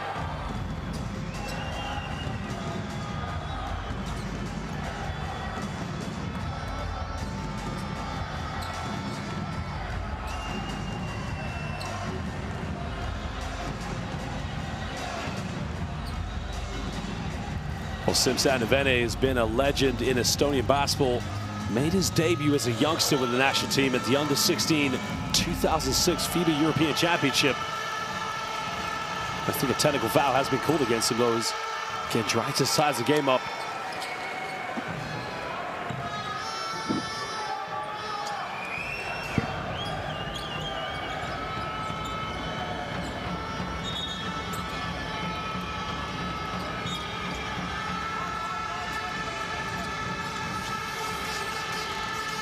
Well, Simsanavene has been a legend in Estonian basketball. Made his debut as a youngster with the national team at the under-16 2006 FIBA European Championship. I think a technical foul has been called against him, though. Giedraitis ties the game up.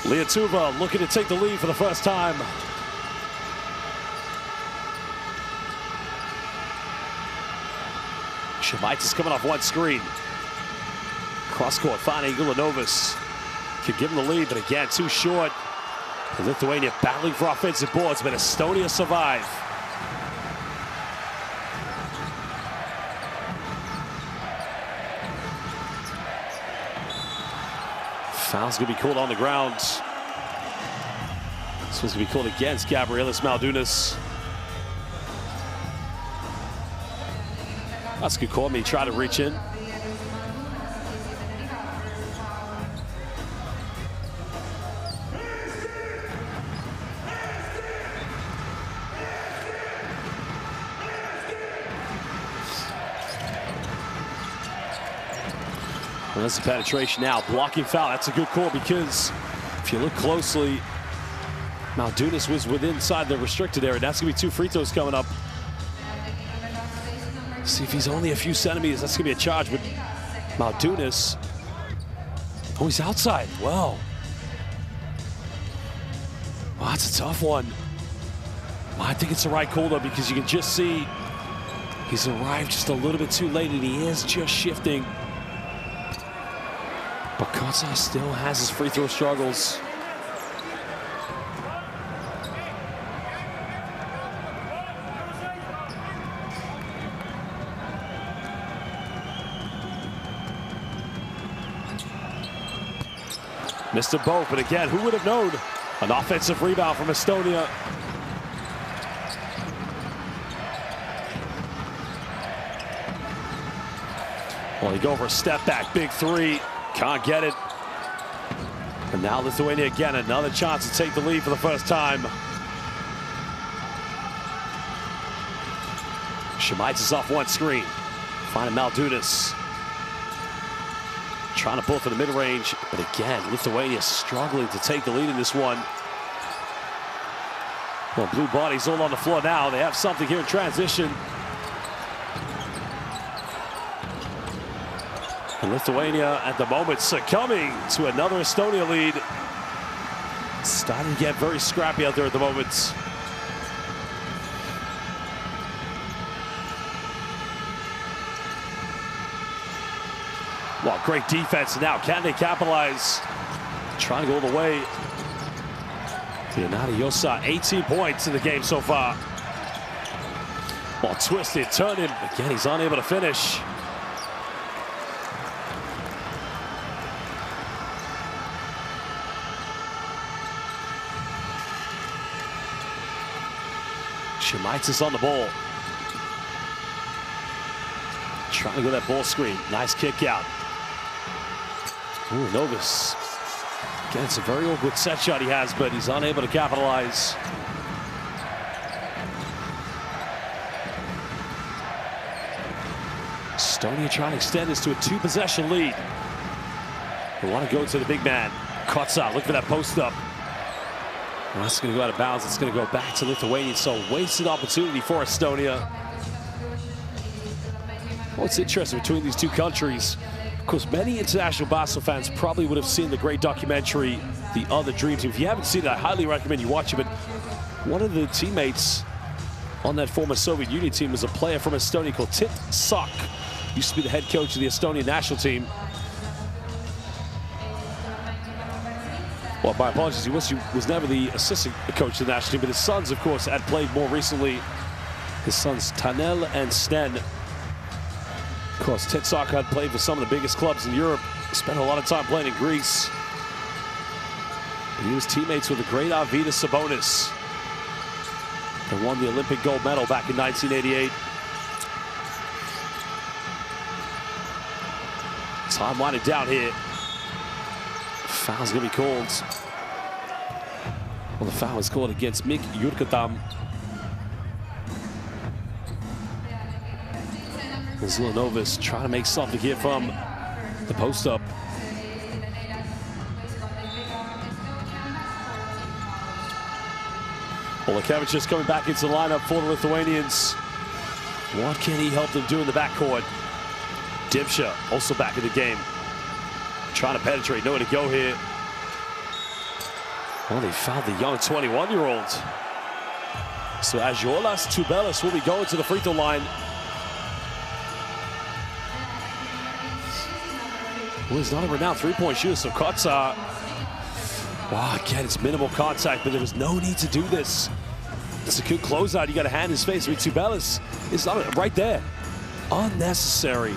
Liatuva looking to take the lead for the first time. Shemaitis coming off one screen. Cross court, finding Ulanovas. Could give him the lead, but again, too short. Lithuania battling for offensive boards, but Estonia survive. Foul's going to be called on the ground. This one's going to be called against Gabrielis Maldunas. That's a good call. He tried to reach in. Well, that's the penetration now. Blocking foul. That's a good call because if you look closely, Maldunas was inside the restricted area. That's going to be 2 free throws coming up. See if he's only a few centimeters. That's going to be a charge. But Maldunas, oh, he's outside. Well, that's a tough one. I think it's the right call, though, because you can just see he's arrived just a little bit too late, and he is just shifting. But Kotsar still has his free throw struggles. Missed them both, but again, who would have known? An offensive rebound from Estonia. Well, he go for a step back, big 3. Can't get it. And now Lithuania again, another chance to take the lead for the first time. Shemaitis is off one screen. Finding Maldunas. Trying to pull for the mid-range, but again, Lithuania struggling to take the lead in this one. Well, blue bodies all on the floor now. They have something here in transition. And Lithuania at the moment succumbing to another Estonia lead. Starting to get very scrappy out there at the moment. Well, great defense now. Can they capitalize? Trying to go all the way. Leonardo Yosa, 18 points in the game so far. Well, twisted, turning. Again, he's unable to finish. Shemaitis on the ball. Trying to go that ball screen. Nice kick out. Ooh, Novus. Again, it's a very awkward set shot he has, but he's unable to capitalize. Estonia trying to extend this to a 2-possession lead. They want to go to the big man. Kotsar, look for that post up. Well, that's going to go out of bounds. It's going to go back to Lithuania. So wasted opportunity for Estonia. What's interesting between these two countries, of course, many international basketball fans probably would have seen the great documentary, The Other Dream Team. If you haven't seen it, I highly recommend you watch it. But one of the teammates on that former Soviet Union team was a player from Estonia called Tit Sok. Used to be the head coach of the Estonian national team. Well, my apologies, he was never the assistant coach of the national team, but his sons, of course, had played more recently. His sons, Tanel and Sten. Of course, Titsok had played for some of the biggest clubs in Europe. Spent a lot of time playing in Greece. But he was teammates with the great Arvydas Sabonis. They won the Olympic gold medal back in 1988. Time winding down here. Foul's going to be called. Well, the foul was called against Mik Yurkatam. Zilanovas trying to make something here from the post-up. Well, Lekevich just coming back into the lineup for the Lithuanians. What can he help them do in the backcourt? Dimsha also back in the game. Trying to penetrate, nowhere to go here. Well, they found the young 21-year-old. So Ažuolas Tubelis will be going to the free throw line. Well, he's not a renowned three-point shooter, so Kotsar. Wow, again, it's minimal contact, but there was no need to do this. It's a good closeout. You got a hand in his face. With Tubelis is not right there. Unnecessary.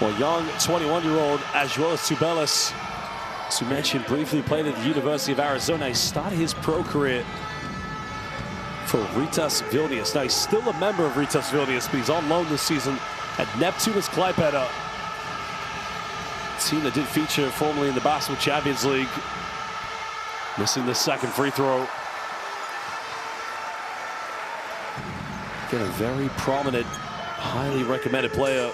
Well, young 21-year-old Ažuolas Tubelis, as we mentioned, briefly played at the University of Arizona. He started his pro career for Rytas Vilnius. Now, he's still a member of Rytas Vilnius, but he's on loan this season at Neptūnas Klaipėda. team that did feature formerly in the Basketball Champions League. Missing the second free throw. Again, a very prominent, highly recommended player.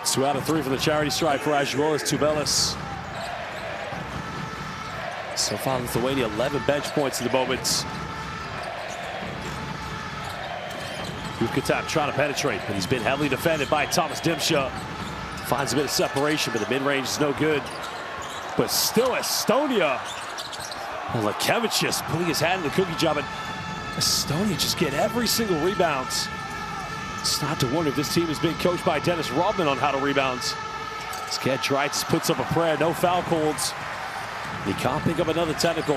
Two out of three for the charity stripe for Azuolas Tubelis. So far, Lithuania 11 bench points at the moment. Ukatap trying to penetrate, but he's been heavily defended by Thomas Dimsha. Finds a bit of separation, but the mid-range is no good. But still Estonia. Well, Lekevich just putting his hand in the cookie jar, but Estonia just get every single rebound. It's not to wonder if this team is being coached by Dennis Rodman on how to rebound. Sked Dreitis puts up a prayer, no foul calls. He can't pick up another technical.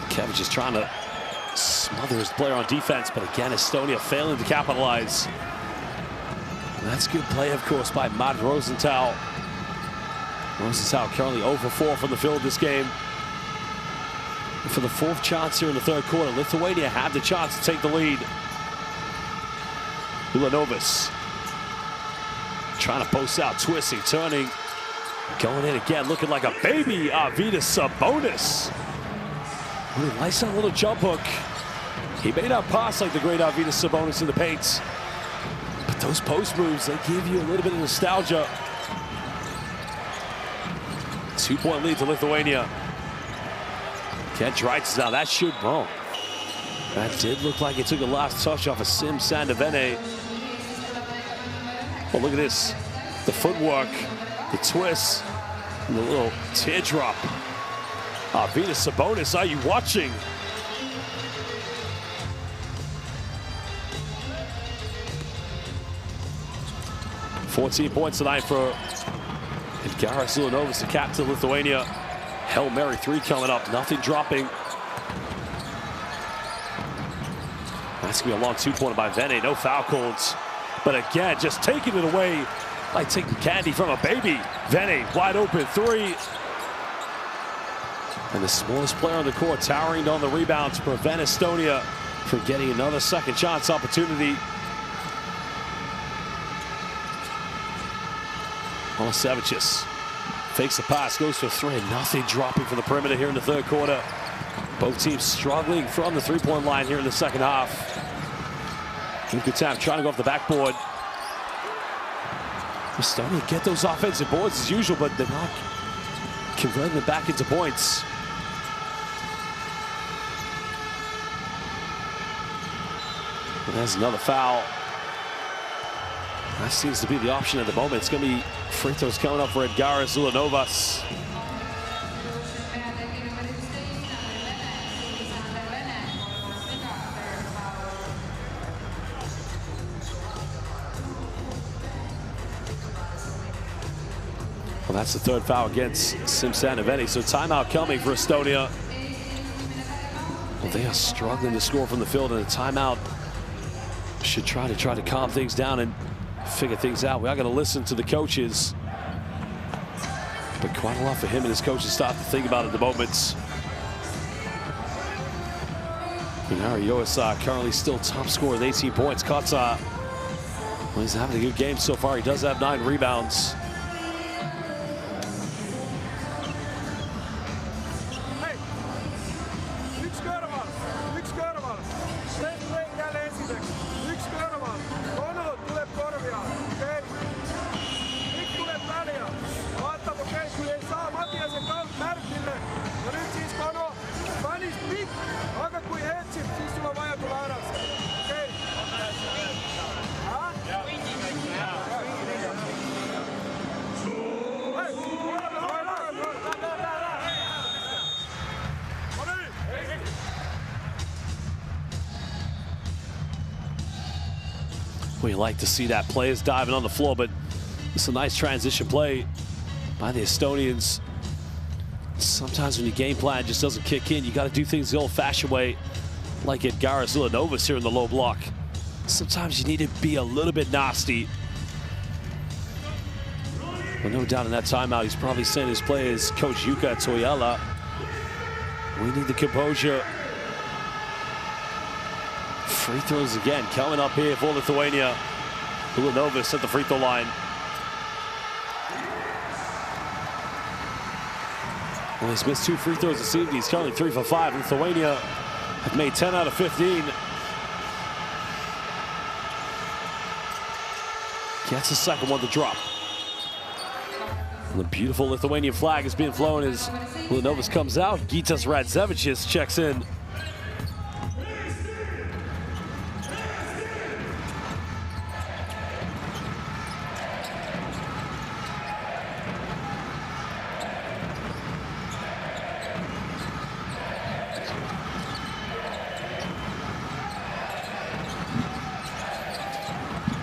Kevin just trying to smother his player on defense, but again, Estonia failing to capitalize. And that's good play, of course, by Matt Rosenthal. Rosenthal currently 0 for 4 from the field this game. And for the fourth chance here in the third quarter, Lithuania had the chance to take the lead. Ulanovas trying to post out, twisting, turning, going in again, looking like a baby. Arvydas Sabonis. Really nice on a little jump hook. He may not pass like the great Arvydas Sabonis in the paint, but those post moves, they give you a little bit of nostalgia. 2-point lead to Lithuania. Sked Dreitis now, that should, oh, that did look like it took a last touch off of Sim Sandavene. Well, look at this, the footwork, the twist, and the little teardrop. Arvydas Sabonis, are you watching? $14 points tonight for Edgaras Ulanovas, the captain of Lithuania. Hail Mary 3 coming up, nothing dropping. That's gonna be a long 2-pointer by Vene, no foul calls. But again, just taking it away like taking candy from a baby. Vene, wide open 3. And the smallest player on the court towering on the rebound to prevent Estonia from getting another second chance opportunity. Olasevichus fakes the pass, goes for 3, nothing dropping from the perimeter here in the third quarter. Both teams struggling from the three-point line here in the second half. Ukatap trying to go off the backboard. Estonia get those offensive boards as usual, but they're not converting them back into points. And there's another foul. That seems to be the option at the moment. It's going to be free throws coming up for Edgaras Ulanovas. Well, that's the third foul against Sim Sandavene, so timeout coming for Estonia. Well, they are struggling to score from the field, and a timeout should try to calm things down and figure things out. We are going to listen to the coaches, but quite a lot for him and his coaching staff to think about at the moment. Minari Yoasa currently still top scorer with 18 points. Kotsa, well, he's having a good game so far. He does have 9 rebounds. We like to see that. Players diving on the floor, but it's a nice transition play by the Estonians. Sometimes when your game plan just doesn't kick in, you got to do things the old-fashioned way, like Edgaras Ulanovas here in the low block. Sometimes you need to be a little bit nasty. Well, no doubt in that timeout, he's probably saying his players, Coach Jukka Toijala, we need the composure. Free throws again coming up here for Lithuania. Ulanovas at the free throw line. Well, he's missed 2 free throws this evening. He's currently 3 for 5. Lithuania have made 10 out of 15. Gets the second one to drop. And the beautiful Lithuanian flag is being flown as Ulanovas comes out. Gytis Radzevičius checks in.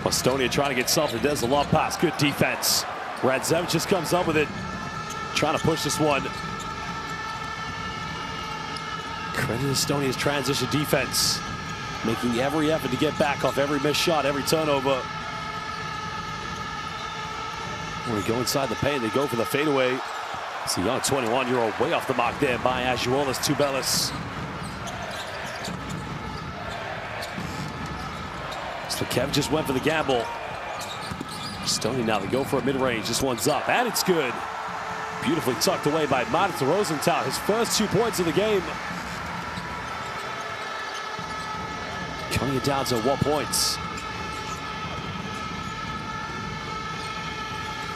Estonia trying to get something. There's a long pass. Good defense. Radzevičius comes up with it. Trying to push this one. Credit Estonia's transition defense. Making every effort to get back off every missed shot, every turnover. When we go inside the paint, they go for the fadeaway. It's a young 21-year-old way off the mark there by Azuolas Tubelis. Kev just went for the gamble. Estonia now, they go for a mid-range. This one's up, and it's good. Beautifully tucked away by Marta Rosenthal. His first 2 points of the game. Cutting it down to 1 point.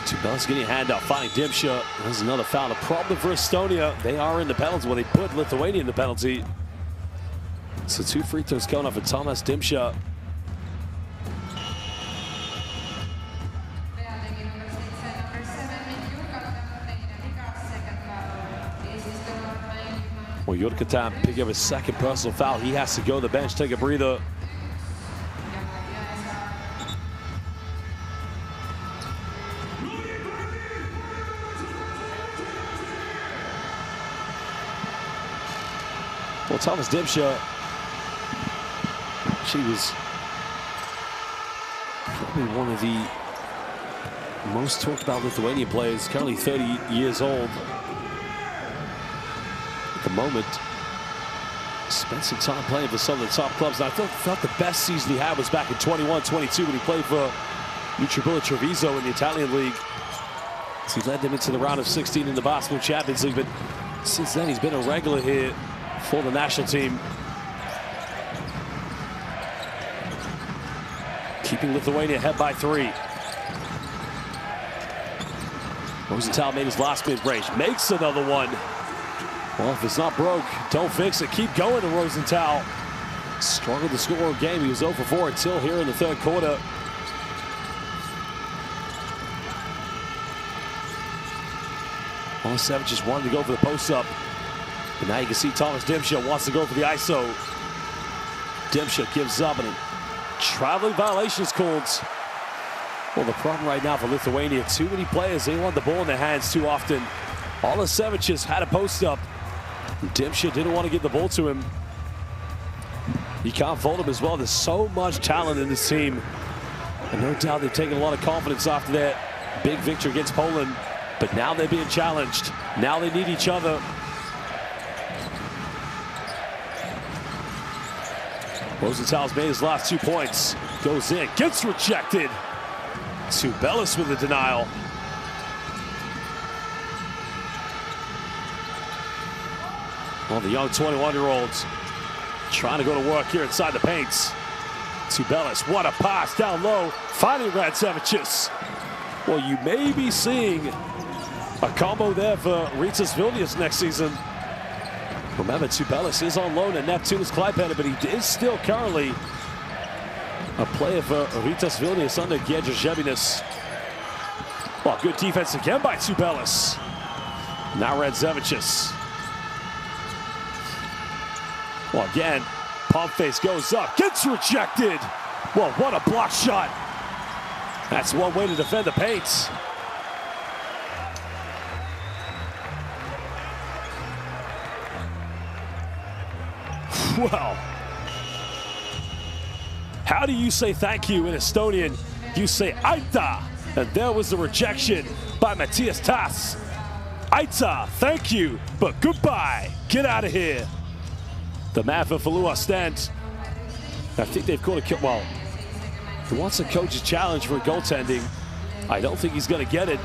Tubelis getting a handout, finding Dimsha. There's another foul. A problem for Estonia. They are in the penalty. Well, they put Lithuania in the penalty. So 2 free throws coming off of Thomas Dimsha. Well, Jurkatan pick up his second personal foul. He has to go to the bench, take a breather. Well, Thomas Dimsha, she was probably one of the most talked about Lithuanian players, currently 30 years old. At the moment, spent some time playing for some of the top clubs. And I thought the best season he had was back in 21-22 when he played for Nutribula Treviso in the Italian League. So he led them into the round of 16 in the Basketball Champions League, but since then he's been a regular here for the national team. Keeping Lithuania ahead by 3. Rosenthal made his last mid-range, makes another one. Well, if it's not broke, don't fix it. Keep going to Rosenthal. Struggled to score a game. He was 0 for 4 until here in the third quarter. Seven just wanted to go for the post-up. But now you can see Thomas Dimsha wants to go for the ISO. Dimsha gives up and a traveling violation is called. Well, the problem right now for Lithuania, too many players, they want the ball in their hands too often. Olasevičius had a post-up. Dimsha didn't want to give the ball to him. You can't fold him as well. There's so much talent in this team. And no doubt they've taken a lot of confidence after their big victory against Poland. But now they're being challenged. Now they need each other. Rosenthal's made his last 2 points. Goes in, gets rejected. Tubelis with the denial. Well, the young 21-year-olds trying to go to work here inside the paints. Tubelis, what a pass down low, finding Radzevičius. Well, you may be seeing a combo there for Rytas Vilnius next season. Remember, Tubelis is on loan at Neptūnas Klaipėda, but he is still currently a player for Rytas Vilnius under Giedrius Žebinas. Well, good defense again by Tubelis. Now Radzevičius. Well, again, pump face goes up, gets rejected. Well, what a block shot. That's one way to defend the paint. Well, how do you say thank you in Estonian? You say aita, and there was the rejection. by Matthias Tass. Aita, thank you, but goodbye. Get out of here. The man for Falua stand. I think they've called a kill. Well, he wants a coach's challenge for goaltending. I don't think he's going to get it.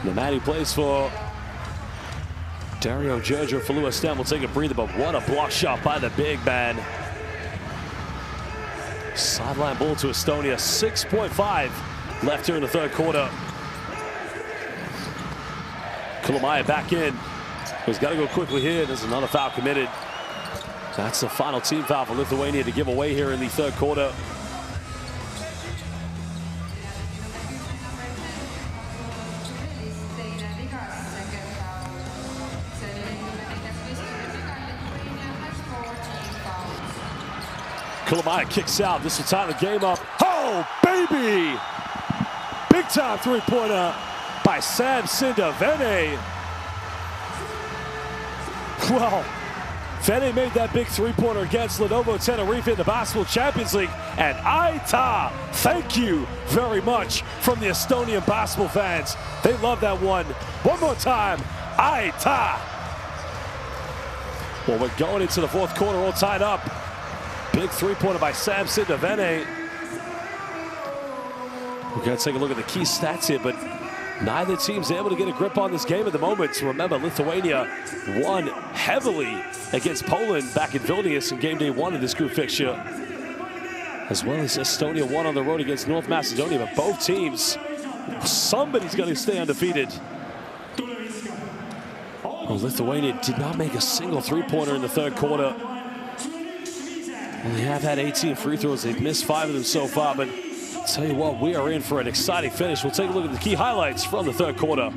The man who plays for Dario Gerger, Falua Stem will take a breather, but what a block shot by the big man. Sideline ball to Estonia, 6.5 left here in the third quarter. Kulamaya back in. He's got to go quickly here. There's another foul committed. That's the final team foul for Lithuania to give away here in the third quarter. Kulamaya kicks out. This will tie the game up. Oh, baby! Big time three-pointer by Sam Sindavene. Well, Vene made that big three-pointer against Lenovo Tenerife in the Basketball Champions League. And Aita, thank you very much from the Estonian basketball fans. They love that one. One more time, Aita. Well, we're going into the fourth quarter all tied up. Big three-pointer by Sam Sindavene. We're going to take a look at the key stats here, but neither team's able to get a grip on this game at the moment. Remember, Lithuania won heavily against Poland back in Vilnius in game day one of this group fixture, as well as Estonia won on the road against North Macedonia. But both teams, somebody's going to stay undefeated. Well, Lithuania did not make a single three-pointer in the third quarter. Well, they have had 18 free throws. They've missed 5 of them so far, but I'll tell you what, we are in for an exciting finish. We'll take a look at the key highlights from the third quarter.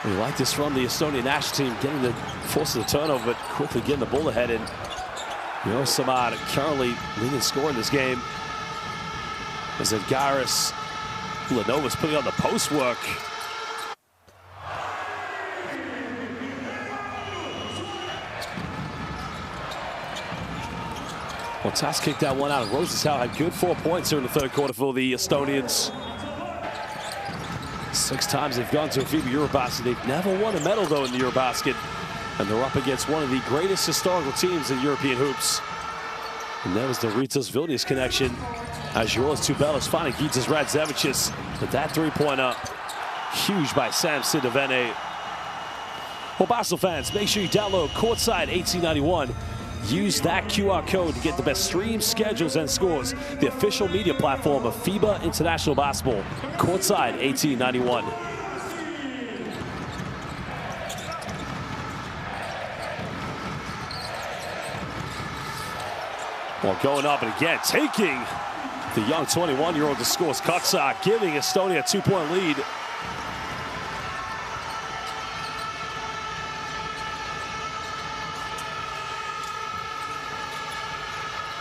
We like this from the Estonian national team, getting the force of the turnover, but quickly getting the ball ahead. And Samad currently leading score in this game. As Edgaris Lenova's putting on the post work. Well, Tass kicked that one out. Rosenthal had good 4 points here in the third quarter for the Estonians. 6 times they've gone to a FIBA EuroBasket. They've never won a medal, though, in the EuroBasket. And they're up against one of the greatest historical teams in European hoops. And that was the Rytas Vilnius connection. As yours, Tubelis finding Gytis Radzevičius. But that three-pointer, huge by Sam Sindavene. Well, Basel fans, make sure you download Courtside 1891. Use that QR code to get the best streams, schedules, and scores. The official media platform of FIBA International Basketball. Courtside 1891. Well, going up and again, taking the young 21-year-old to scores Kotsak, giving Estonia a 2-point lead.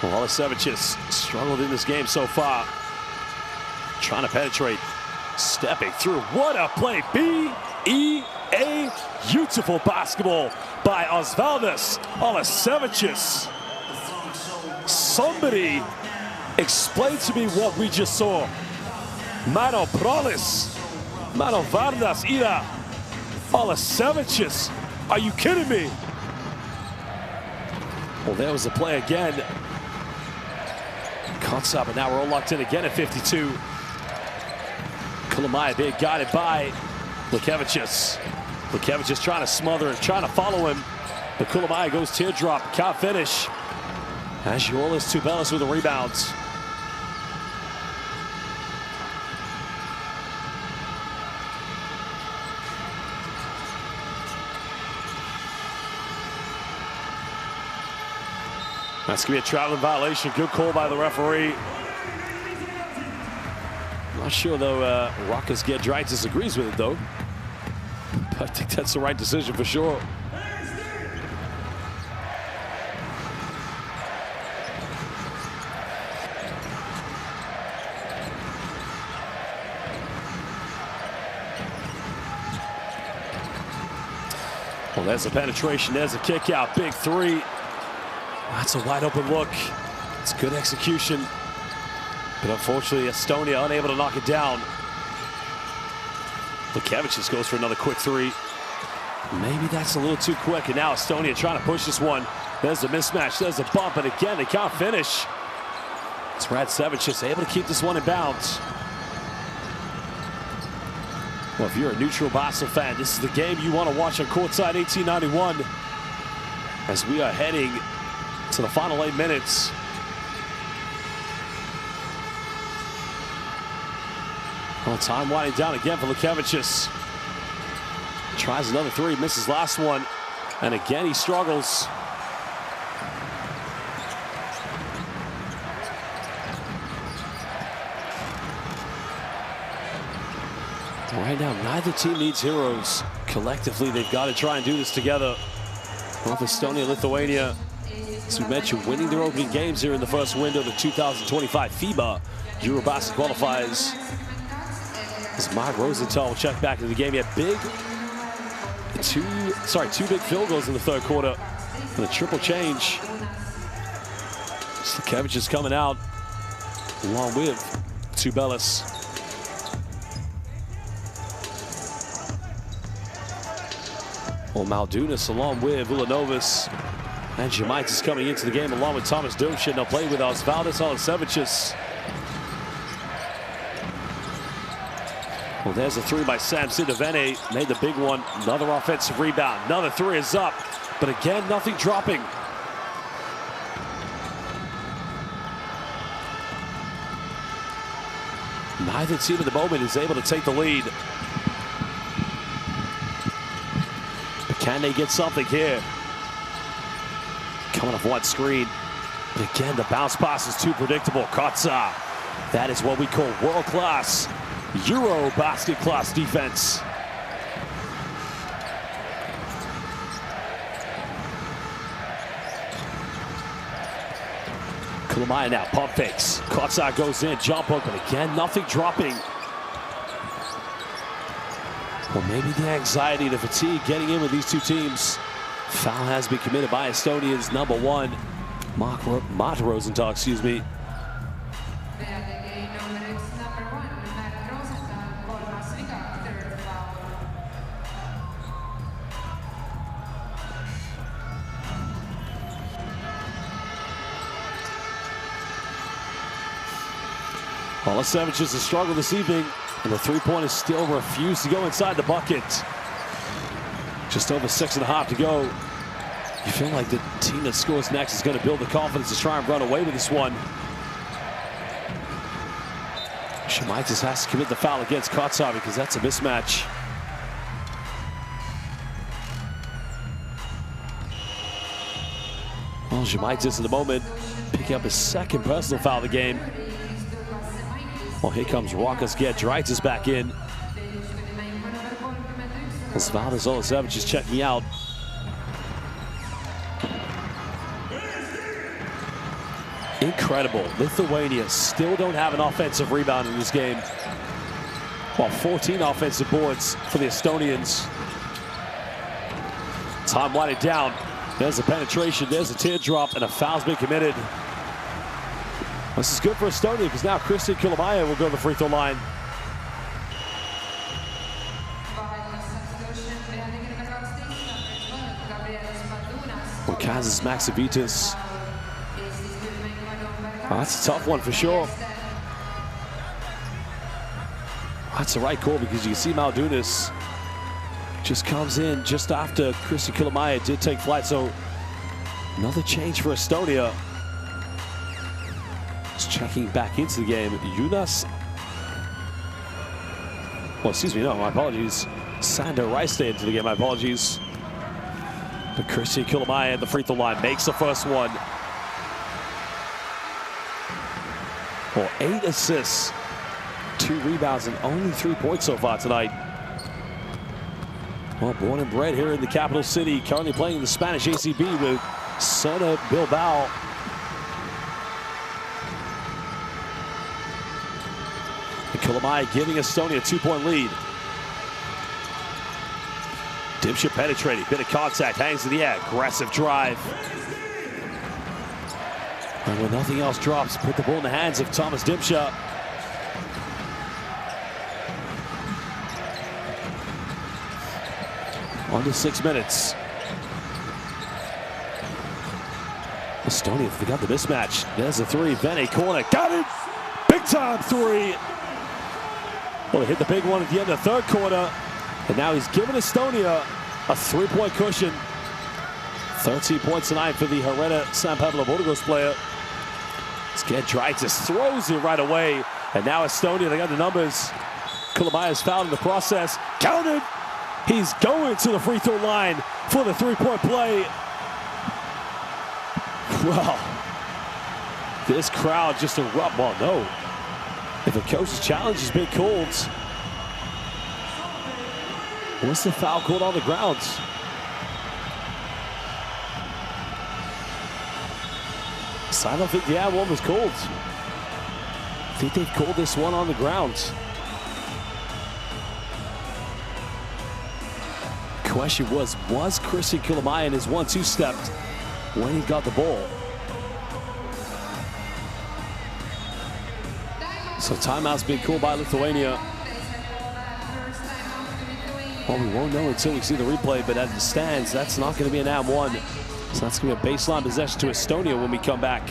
Well, Alesevichus struggled in this game so far. Trying to penetrate, stepping through. What a play! B-E-A, beautiful basketball by Osvaldas Alesevichus. Somebody explain to me what we just saw. Mano Prolis, Mano Vardas, Ira, Alesevichus. Are you kidding me? Well, there was the play again. Kotsa, but now we're all locked in again at 52. Kulamaya being guided by Lukevicius. Lukevicius trying to smother and trying to follow him. But Kulamaya goes teardrop, can't finish. As Uolas Tubelis with the rebounds. That's going to be a traveling violation. Good call by the referee. Not sure, though, Rakas Giedraitis disagrees with it, though. But I think that's the right decision for sure. Well, Well, there's a penetration, there's a kick out, big three. That's a wide open look. It's good execution. But unfortunately, Estonia unable to knock it down. Lukevicius goes for another quick three. Maybe that's a little too quick, and now Estonia trying to push this one. There's a mismatch, there's a bump, and again, they can't finish. It's Radsevic able to keep this one in bounds. Well, if you're a neutral Basel fan, this is the game you want to watch on courtside 1891 as we are heading to the final 8 minutes. Well, time winding down again for Lukevicius. Tries another three, misses last one, and again he struggles. Right now, neither team needs heroes. Collectively, they've got to try and do this together. Both Estonia and Lithuania, as we mentioned, winning their opening games here in the first window of the 2025 FIBA EuroBasket qualifiers. As Mark Rosenthal will check back into the game. He had two big field goals in the third quarter and a triple change. Lukevicius is coming out along with Tubelis. Well, Maldunas along with Ulanovas and Žemaitis coming into the game along with Thomas Dumšin. They'll play with Osvaldas Alisevicius. Well, there's a three by Sam Sidovene. Made the big one. Another offensive rebound. Another three is up. But again, nothing dropping. Neither team at the moment is able to take the lead. But can they get something here? Coming off one screen. But again, the bounce pass is too predictable. Kotza. That is what we call world-class EuroBasket class defense. Kulamaya now, pump fakes. Kotza goes in, jump hook, but again, nothing dropping. Well, maybe the anxiety, the fatigue getting in with these two teams. Foul has been committed by Estonia's number one, Matt Rosenthal, excuse me. Alisevicius has struggled this evening, and the three-pointers still refuse to go inside the bucket. Just over 6.5 to go. You feel like the team that scores next is going to build the confidence to try and run away with this one. Žemaitis has to commit the foul against Kotza because that's a mismatch. Well, Žemaitis in the moment picking up his second personal foul of the game. Well, here comes Rokas Giedraitis back in. Osvaldas Alisevicius is checking out. Incredible. Lithuania still don't have an offensive rebound in this game. Well, 14 offensive boards for the Estonians. Time winding down. There's a penetration, there's a teardrop, and a foul's been committed. This is good for Estonia because now Christian Kulamaya will go to the free throw line. Well, Kansas Maxivitas. Oh, that's a tough one for sure. That's the right call because you can see Maldunas just comes in just after Christian Kulamaya did take flight. So another change for Estonia. Checking back into the game, Jonas. Well, excuse me, no, my apologies. Sander Rice into the game, my apologies. But Christian Kulamaya at the free throw line makes the first one. Well, 8 assists, 2 rebounds, and only 3 points so far tonight. Well, born and bred here in the capital city, currently playing in the Spanish ACB with Sona Bilbao. Kulamaya giving Estonia a 2-point lead. Dimsha penetrating, bit of contact, hangs in the air, aggressive drive. And when nothing else drops, put the ball in the hands of Thomas Dimsha. Under 6 minutes. Estonia forgot the mismatch. There's a three, Vene corner, got it! Big time three! Well, he hit the big one at the end of the third quarter. And now he's given Estonia a 3-point cushion. 13 points tonight for the Herrera San Pablo Burgos player. Giedraitis throws it right away. And now Estonia, they got the numbers. Kulamaya's fouled in the process. Counted! He's going to the free throw line for the 3-point play. Well, this crowd just erupt. Well, no. If a coach's challenge has been called, what's the foul called on the ground? So I don't think the one was called. I think they've called this one on the ground. Question was Christian Kulamaya in his 1-2 step when he got the ball? So timeout's being called by Lithuania. Well, we won't know until we see the replay, but as it stands, that's not going to be an and one. So that's going to be a baseline possession to Estonia when we come back.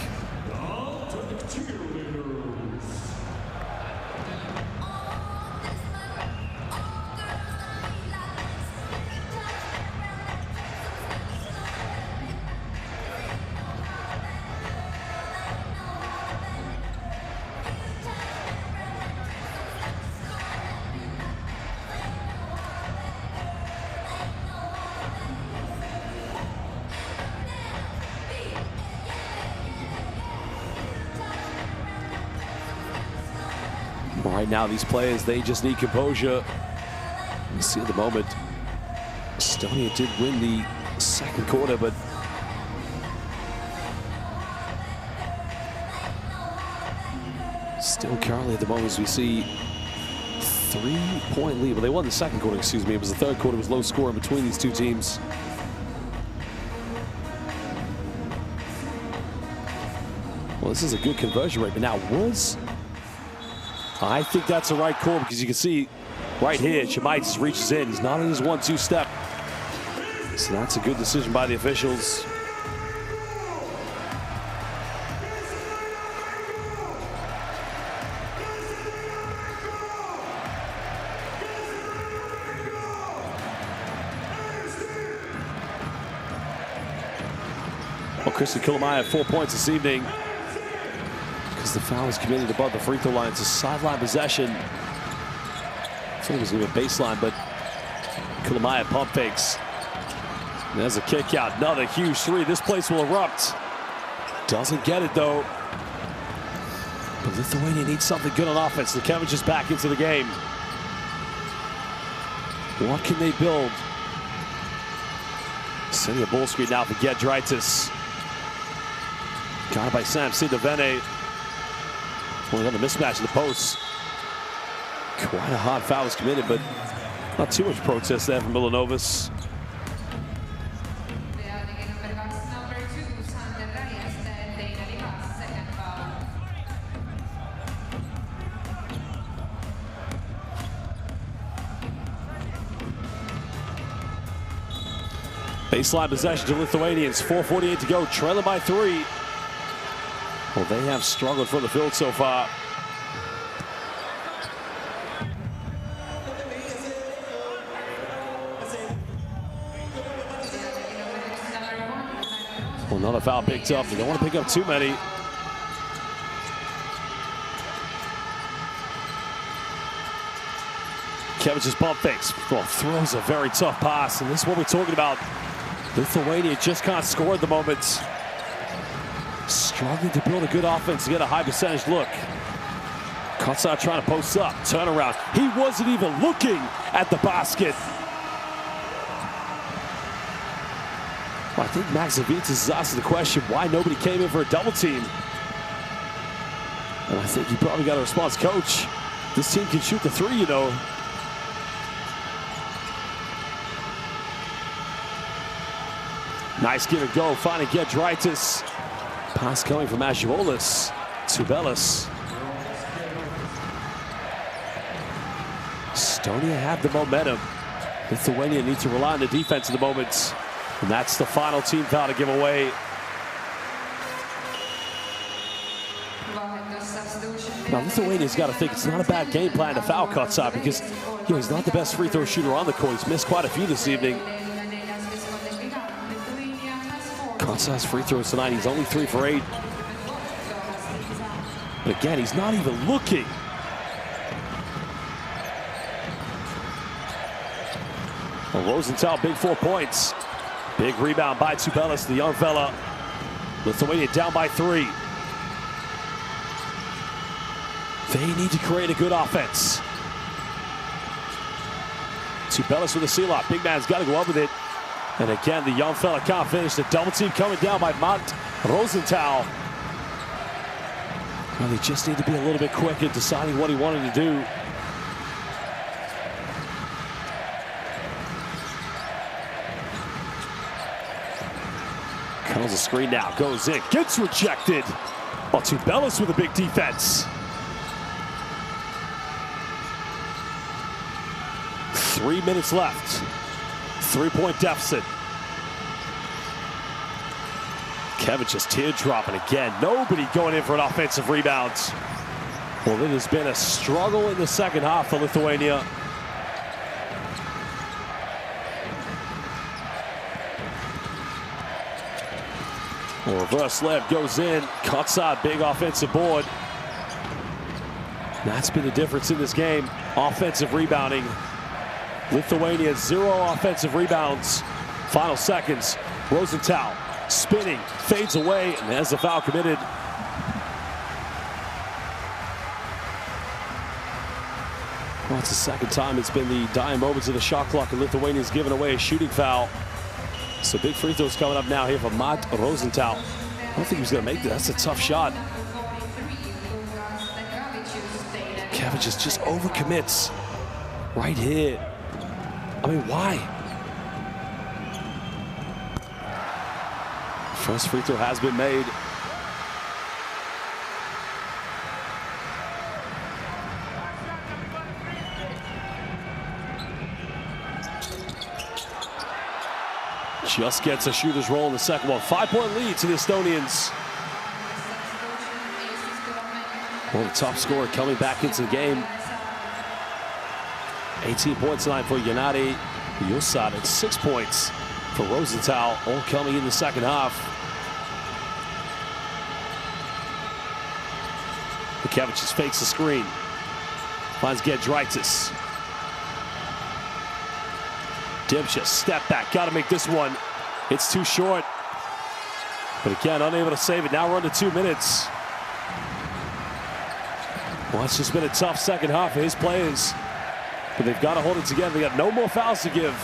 Right now, these players, they just need composure. You see at the moment, Estonia did win the second quarter, but still currently at the moment, as we see 3-point lead. Well, they won the second quarter, excuse me. It was the third quarter, it was low scoring between these two teams. Well, this is a good conversion rate, but now I think that's the right call, because you can see right here, Chemaitis reaches in. He's not in his 1-2 step. So that's a good decision by the officials. Well, Christian Kulamaya had 4 points this evening, because the foul was committed above the free throw line. It's a sideline possession. I thought it was going to be a baseline, but Kulamaya pump fakes. And there's a kick out. Another huge three. This place will erupt. Doesn't get it, though. But Lithuania needs something good on offense. Lekevich is back into the game. What can they build? Sending a ball screen now for Giedraitis. Got it by Sam Sidovene. Pulling on the mismatch in the post. Quite a hard foul was committed, but not too much protest there from Milanovas. Baseline possession to Lithuanians. 4:48 to go, trailing by 3. Well, they have struggled for the field so far. Well, another foul picked up. They don't want to pick up too many. Kevich's bump fakes. Well, throws a very tough pass, and this is what we're talking about. Lithuania just can't score at the moment. Struggling to build a good offense to get a high percentage look. Cuts out trying to post up, turnaround. He wasn't even looking at the basket. Well, I think Maxovitis is asking the question why nobody came in for a double team. And I think he probably got a response. Coach, this team can shoot the three, you know. Nice give and go, finding Giedraitis. Pass coming from Azuolas to Bellis. Estonia have the momentum. Lithuania need to rely on the defense at the moment. And that's the final team foul to give away. Now Lithuania's got to think it's not a bad game plan to foul Kotsar because he's not the best free throw shooter on the court. He's missed quite a few this evening. Kotsar's free throws tonight, he's only 3 for 8. But again, he's not even looking. Well, Rosenthal, big 4 points. Big rebound by Tubelis, the young fella. Lithuania down by 3. They need to create a good offense. Tubelis with a seal-up. Big man's got to go up with it. And again, the young fella can't finish. The double team coming down by Mont Rosenthal. Well, they just need to be a little bit quick in deciding what he wanted to do. Calls a screen now, goes in, gets rejected. Well, Tubelis with a big defense. 3 minutes left. 3-point deficit. Kevin just teardropping again. Nobody going in for an offensive rebound. Well, it has been a struggle in the second half for Lithuania. Well, reverse left goes in. Kotsar, big offensive board. That's been the difference in this game. Offensive rebounding. Lithuania 0 offensive rebounds. Final seconds. Rosenthal spinning, fades away, and has the foul committed. Well, it's the second time it's been the dying moments of the shot clock, and Lithuania's given away a shooting foul. So big free throws coming up now here for Mont Rosenthal. I don't think he was going to make that. That's a tough shot. Kevin just overcommits right here. I mean, why? First free throw has been made. Just gets a shooter's roll in the second one. 5-point lead to the Estonians. Well, the top scorer coming back into the game. 18 points tonight for Yanari Yosad and 6 points for Rosenthal, all coming in the second half. Kevin just fakes the screen. Finds Giedraitis. Dimcha, step back, got to make this one. It's too short. But again, unable to save it. Now we're under 2 minutes. Well, it's just been a tough second half for his players. But they've got to hold it together. They got no more fouls to give.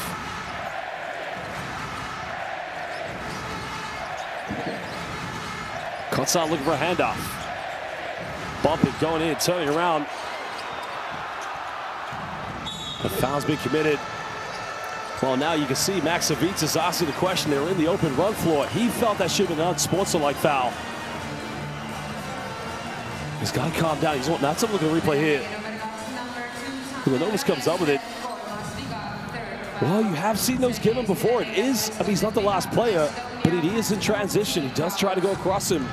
Kotsar looking for a handoff. Bump it, going in, turning around. The foul's been committed. Well, now you can see Max Savitz is asking the question. They're in the open run floor. He felt that should have been an unsportsmanlike foul. He's got to calm down. He's not something to replay here. Villanovas comes up with it. Well, you have seen those given before. It is, I mean, he's not the last player, but it is in transition. He does try to go across him.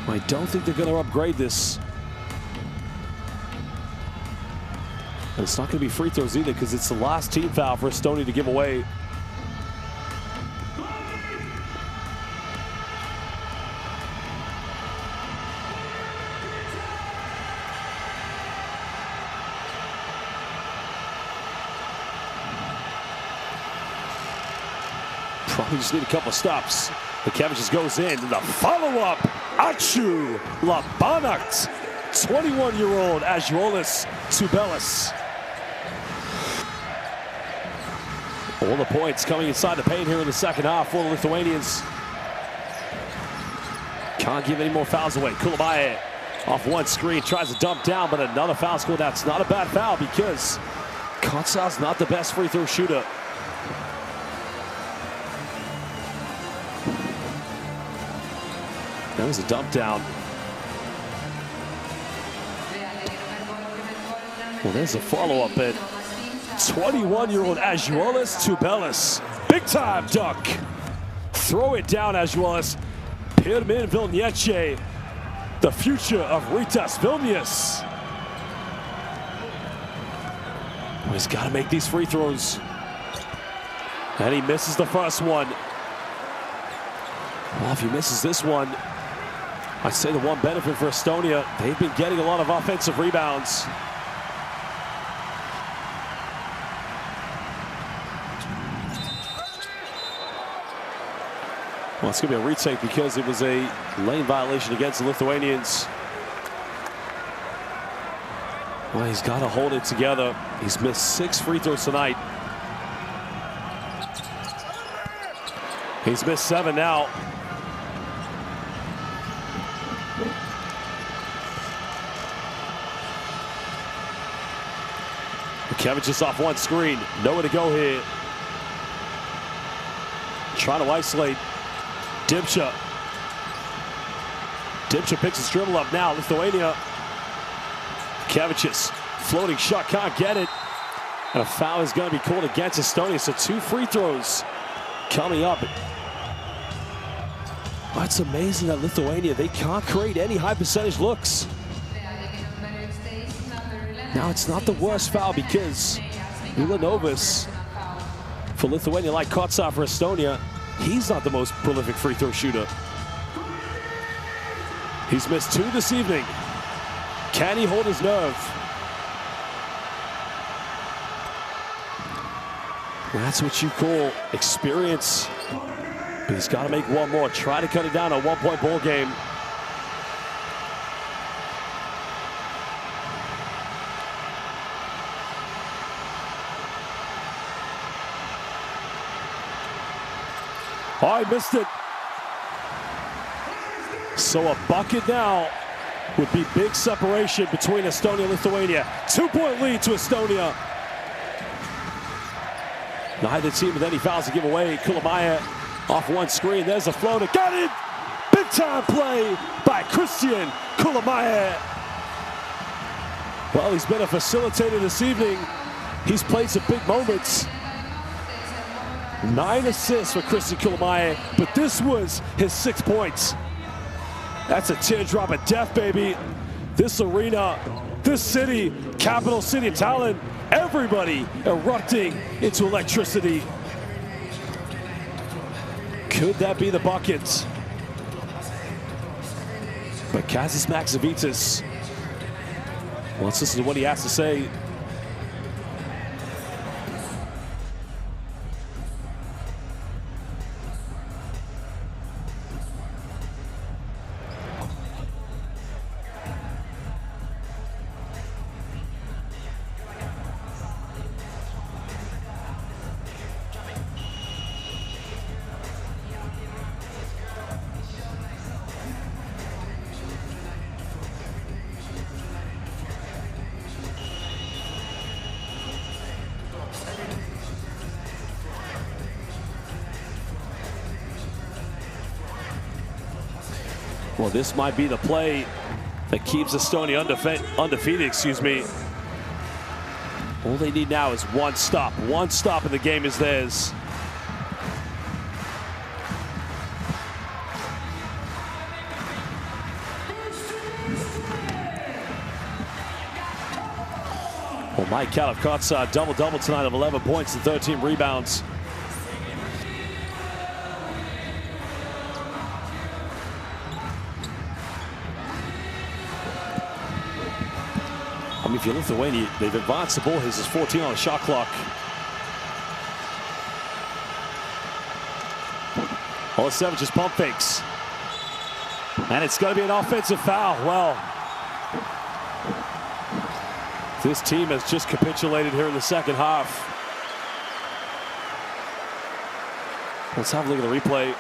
I don't think they're going to upgrade this. And it's not going to be free throws either because it's the last team foul for Estonia to give away. Probably just need a couple stops. The Kevin just goes in. The follow-up. Achu Labanakt. 21-year-old Azuolas Tubelis. All the points coming inside the paint here in the second half for the Lithuanians. Can't give any more fouls away. Kulabaye off one screen, tries to dump down, but another foul score. That's not a bad foul because Kotsar's not the best free throw shooter. That was a dump down. Well, there's a follow-up at 21-year-old Azuolas Tubelis. Big time dunk. Throw it down, Azuolas. Pirmin Vilniece, the future of Rytas Vilnius. Well, he's got to make these free throws. And he misses the first one. Well, if he misses this one, I'd say the one benefit for Estonia, they've been getting a lot of offensive rebounds. Well, it's going to be a retake because it was a lane violation against the Lithuanians. Well, he's got to hold it together. He's missed 6 free throws tonight. He's missed 7 now. Kevin just off one screen. Nowhere to go here. Trying to isolate Dimcha. Dimcha picks his dribble up now. Lithuania. Kevicius floating shot, can't get it. And a foul is going to be called against Estonia. So 2 free throws coming up. Oh, it's amazing that Lithuania, they can't create any high percentage looks. Now it's not the worst foul because Ulanovas for Lithuania, like Kotsar for Estonia, he's not the most prolific free throw shooter. He's missed 2 this evening. Can he hold his nerve? That's what you call experience. But he's got to make one more. Try to cut it down, a 1-point ball game. Oh, he missed it. So a bucket now would be big separation between Estonia and Lithuania. 2-point lead to Estonia. Neither team with any fouls to give away. Kulamaya off one screen. There's a floater. Got it! Big time play by Christian Kulamaya. Well, he's been a facilitator this evening. He's played some big moments. 9 assists for Christian Kulamaya, but this was his 6 points. That's a teardrop of death, baby. This arena, this city, capital city of talent, everybody erupting into electricity. Could that be the bucket? But Kazis Maxavitas, well, let's listen to what he has to say. Well, this might be the play that keeps Estonia undefeated, excuse me. All they need now is one stop. One stop and the game is theirs. Well, Mike Kalif-Kotsar, double-double tonight of 11 points and 13 rebounds. I mean, if you're Lithuania, they've advanced the ball. His is 14 on the shot clock. Olasevic just pump fakes. And it's going to be an offensive foul. Well, this team has just capitulated here in the second half. Let's have a look at the replay.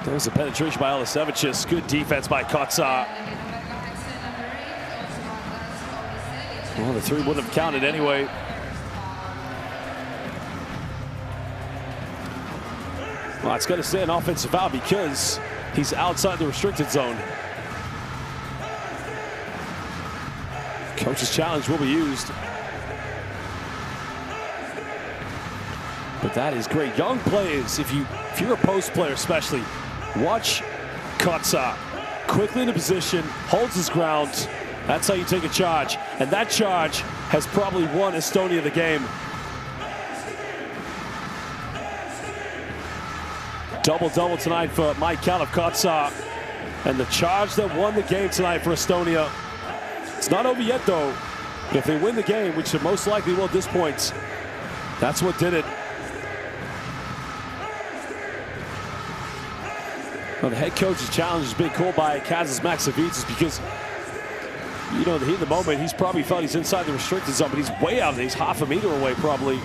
There's a penetration by Olasevic. Good defense by Kotsar. Well, the 3 wouldn't have counted anyway. Well, it's going to stay an offensive foul because he's outside the restricted zone. Coach's challenge will be used. But that is great. Young players, if you're a post player especially, watch Kotsa quickly into position, holds his ground. That's how you take a charge. And that charge has probably won Estonia the game. Double-double tonight for Mike Kalif Kotsa. And the charge that won the game tonight for Estonia. It's not over yet, though. If they win the game, which they most likely will at this point, that's what did it. Well, the head coach's challenge is being called by Kazas Maxavicius because, you know, in the moment, he's probably felt he's inside the restricted zone, but he's way out there. He's half a meter away, probably.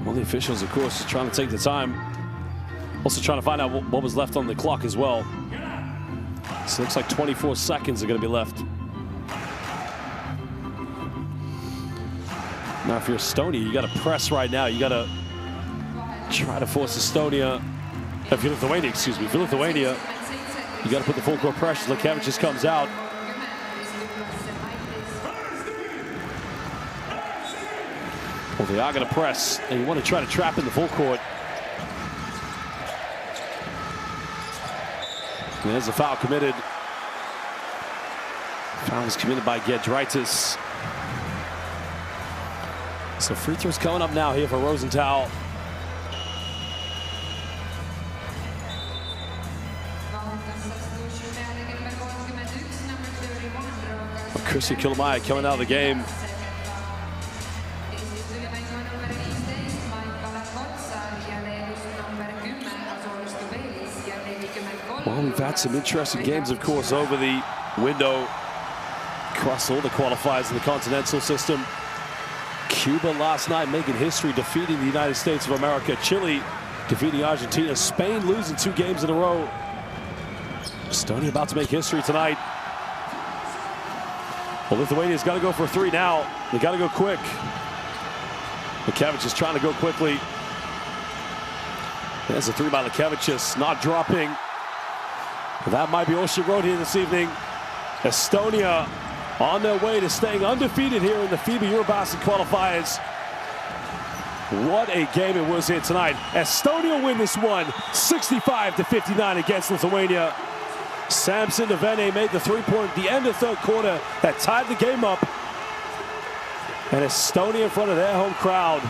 Well, the officials, of course, trying to take the time. Also trying to find out what was left on the clock as well. So it looks like 24 seconds are going to be left. Now, if you're Estonia, you got to press right now. You got to try to force Estonia. If you're Lithuania, excuse me. If you're Lithuania, you got to put the full court pressure. Lekevich just comes out. Well, they are going to press, and you want to try to trap in the full court. And there's a foul committed. Foul was committed by Giedraitis. So free throws coming up now here for Rosenthal. Christian Kilmaya coming out of the game. Well, we've had some interesting games, of course, over the window across all the qualifiers in the continental system. Cuba last night making history, defeating the United States of America. Chile defeating Argentina. Spain losing 2 games in a row. Estonia about to make history tonight. Well, Lithuania's got to go for 3 now. They got to go quick. Lekevich is trying to go quickly. There's a 3 by Lekevich, just not dropping. That might be all she wrote here this evening. Estonia on their way to staying undefeated here in the FIBA EuroBasket qualifiers. What a game it was here tonight. Estonia win this one, 65-59 against Lithuania. Samson Devene made the 3-pointer at the end of the third quarter that tied the game up. And Estonia in front of their home crowd.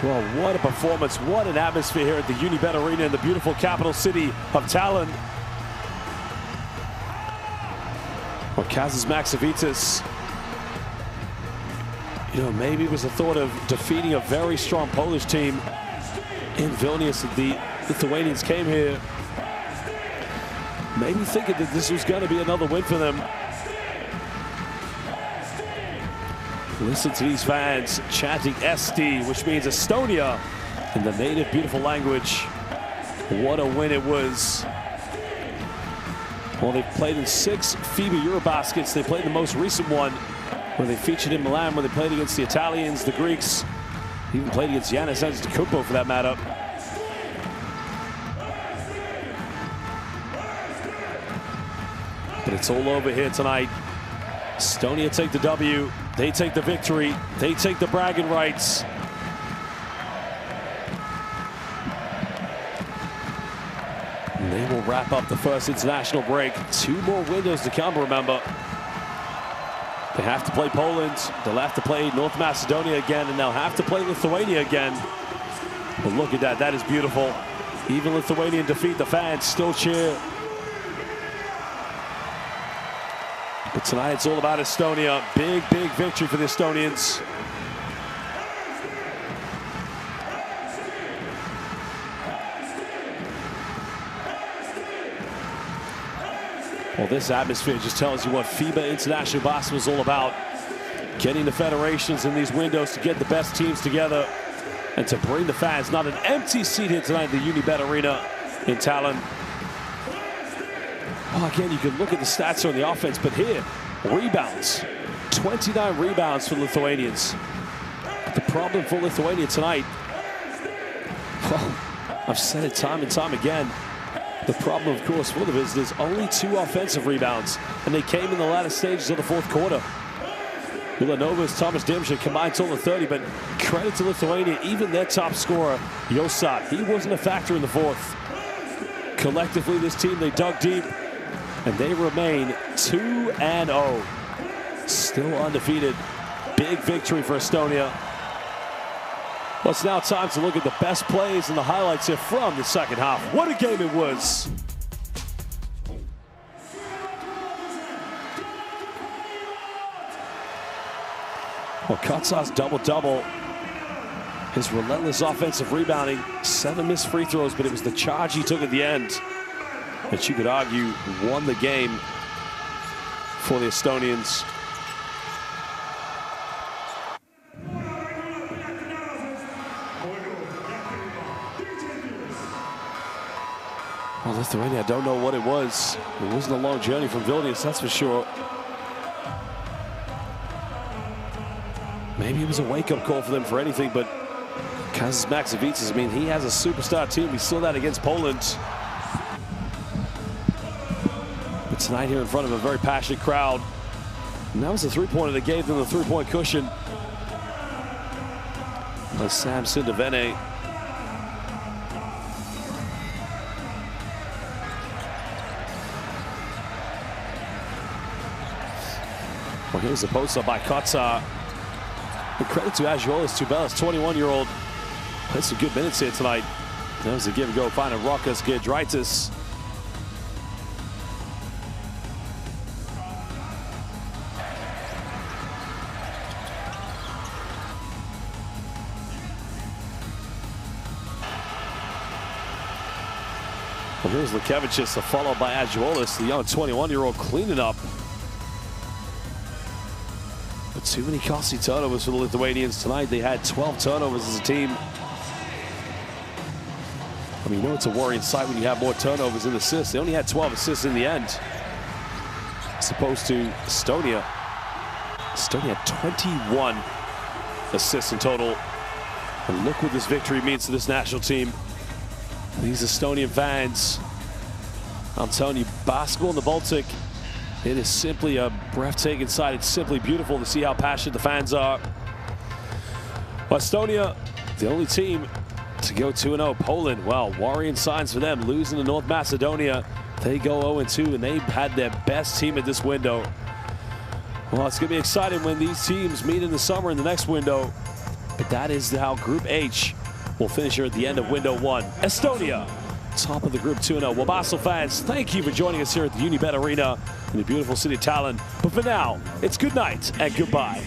Well, what a performance, what an atmosphere here at the Unibet Arena in the beautiful capital city of Tallinn. Well, Kazas Maxavicius, you know, maybe it was the thought of defeating a very strong Polish team in Vilnius. The Lithuanians came here maybe thinking that this was going to be another win for them. Listen to these fans chanting SD, which means Estonia in the native beautiful language. What a win it was. Well, they've played in 6 FIBA EuroBaskets. They played the most recent one where they featured in Milan, where they played against the Italians, the Greeks, even played against Giannis Antetokounmpo for that matter. But it's all over here tonight. Estonia take the W. They take the victory. They take the bragging rights. And they will wrap up the first international break. 2 more windows to come, remember. They have to play Poland. They'll have to play North Macedonia again, and they'll have to play Lithuania again. But look at that. That is beautiful. Even Lithuanian defeat, the fans still cheer. But tonight it's all about Estonia. Big, big victory for the Estonians. Well, this atmosphere just tells you what FIBA International Basketball is all about. Getting the federations in these windows to get the best teams together and to bring the fans. Not an empty seat here tonight at the Unibet Arena in Tallinn. Well, again, you can look at the stats on the offense, but here, rebounds. 29 rebounds for the Lithuanians. But the problem for Lithuania tonight, well, I've said it time and time again, the problem, of course, for the visitors, only 2 offensive rebounds, and they came in the latter stages of the fourth quarter. Villanova's Thomas Dimsha combined total of 30, but credit to Lithuania, even their top scorer, Josat, he wasn't a factor in the fourth. Collectively, this team, they dug deep, and they remain 2-0. Still undefeated. Big victory for Estonia. Well, it's now time to look at the best plays and the highlights here from the second half. What a game it was. Well, Kotsar's double-double. His relentless offensive rebounding. 7 missed free throws, but it was the charge he took at the end that you could argue won the game for the Estonians. Well, Lithuania, I don't know what it was. It wasn't a long journey from Vilnius, that's for sure. Maybe it was a wake-up call for them for anything, but Kazis Maksavitsas, I mean, he has a superstar team. We saw that against Poland. But tonight here in front of a very passionate crowd. And that was the three-pointer that gave them the three-point cushion. By Sam Sindavene. Well, here's the post-up by Kotsar. And credit to Azuolas Tubelis, 21-year-old. Played some good minutes here tonight. That was a give and go finding Rokas Giedraitis. Well, here's Lukevicius, followed by Azuolas, the young 21-year-old cleaning up. But too many costly turnovers for the Lithuanians tonight. They had 12 turnovers as a team. I mean, you know it's a worrying sight when you have more turnovers than assists. They only had 12 assists in the end, as opposed to Estonia. Estonia had 21 assists in total. And look what this victory means to this national team. These Estonian fans, I'm telling you, basketball in the Baltic, it is simply a breathtaking sight. It's simply beautiful to see how passionate the fans are. Well, Estonia, the only team to go 2-0. Poland, well, worrying signs for them, losing to North Macedonia. They go 0-2, and they had their best team at this window. Well, it's going to be exciting when these teams meet in the summer in the next window. But that is how Group H will finish here at the end of window 1. Estonia, top of the group 2-0. Well, Basel fans, thank you for joining us here at the Unibet Arena in the beautiful city of Tallinn. But for now, it's good night and goodbye.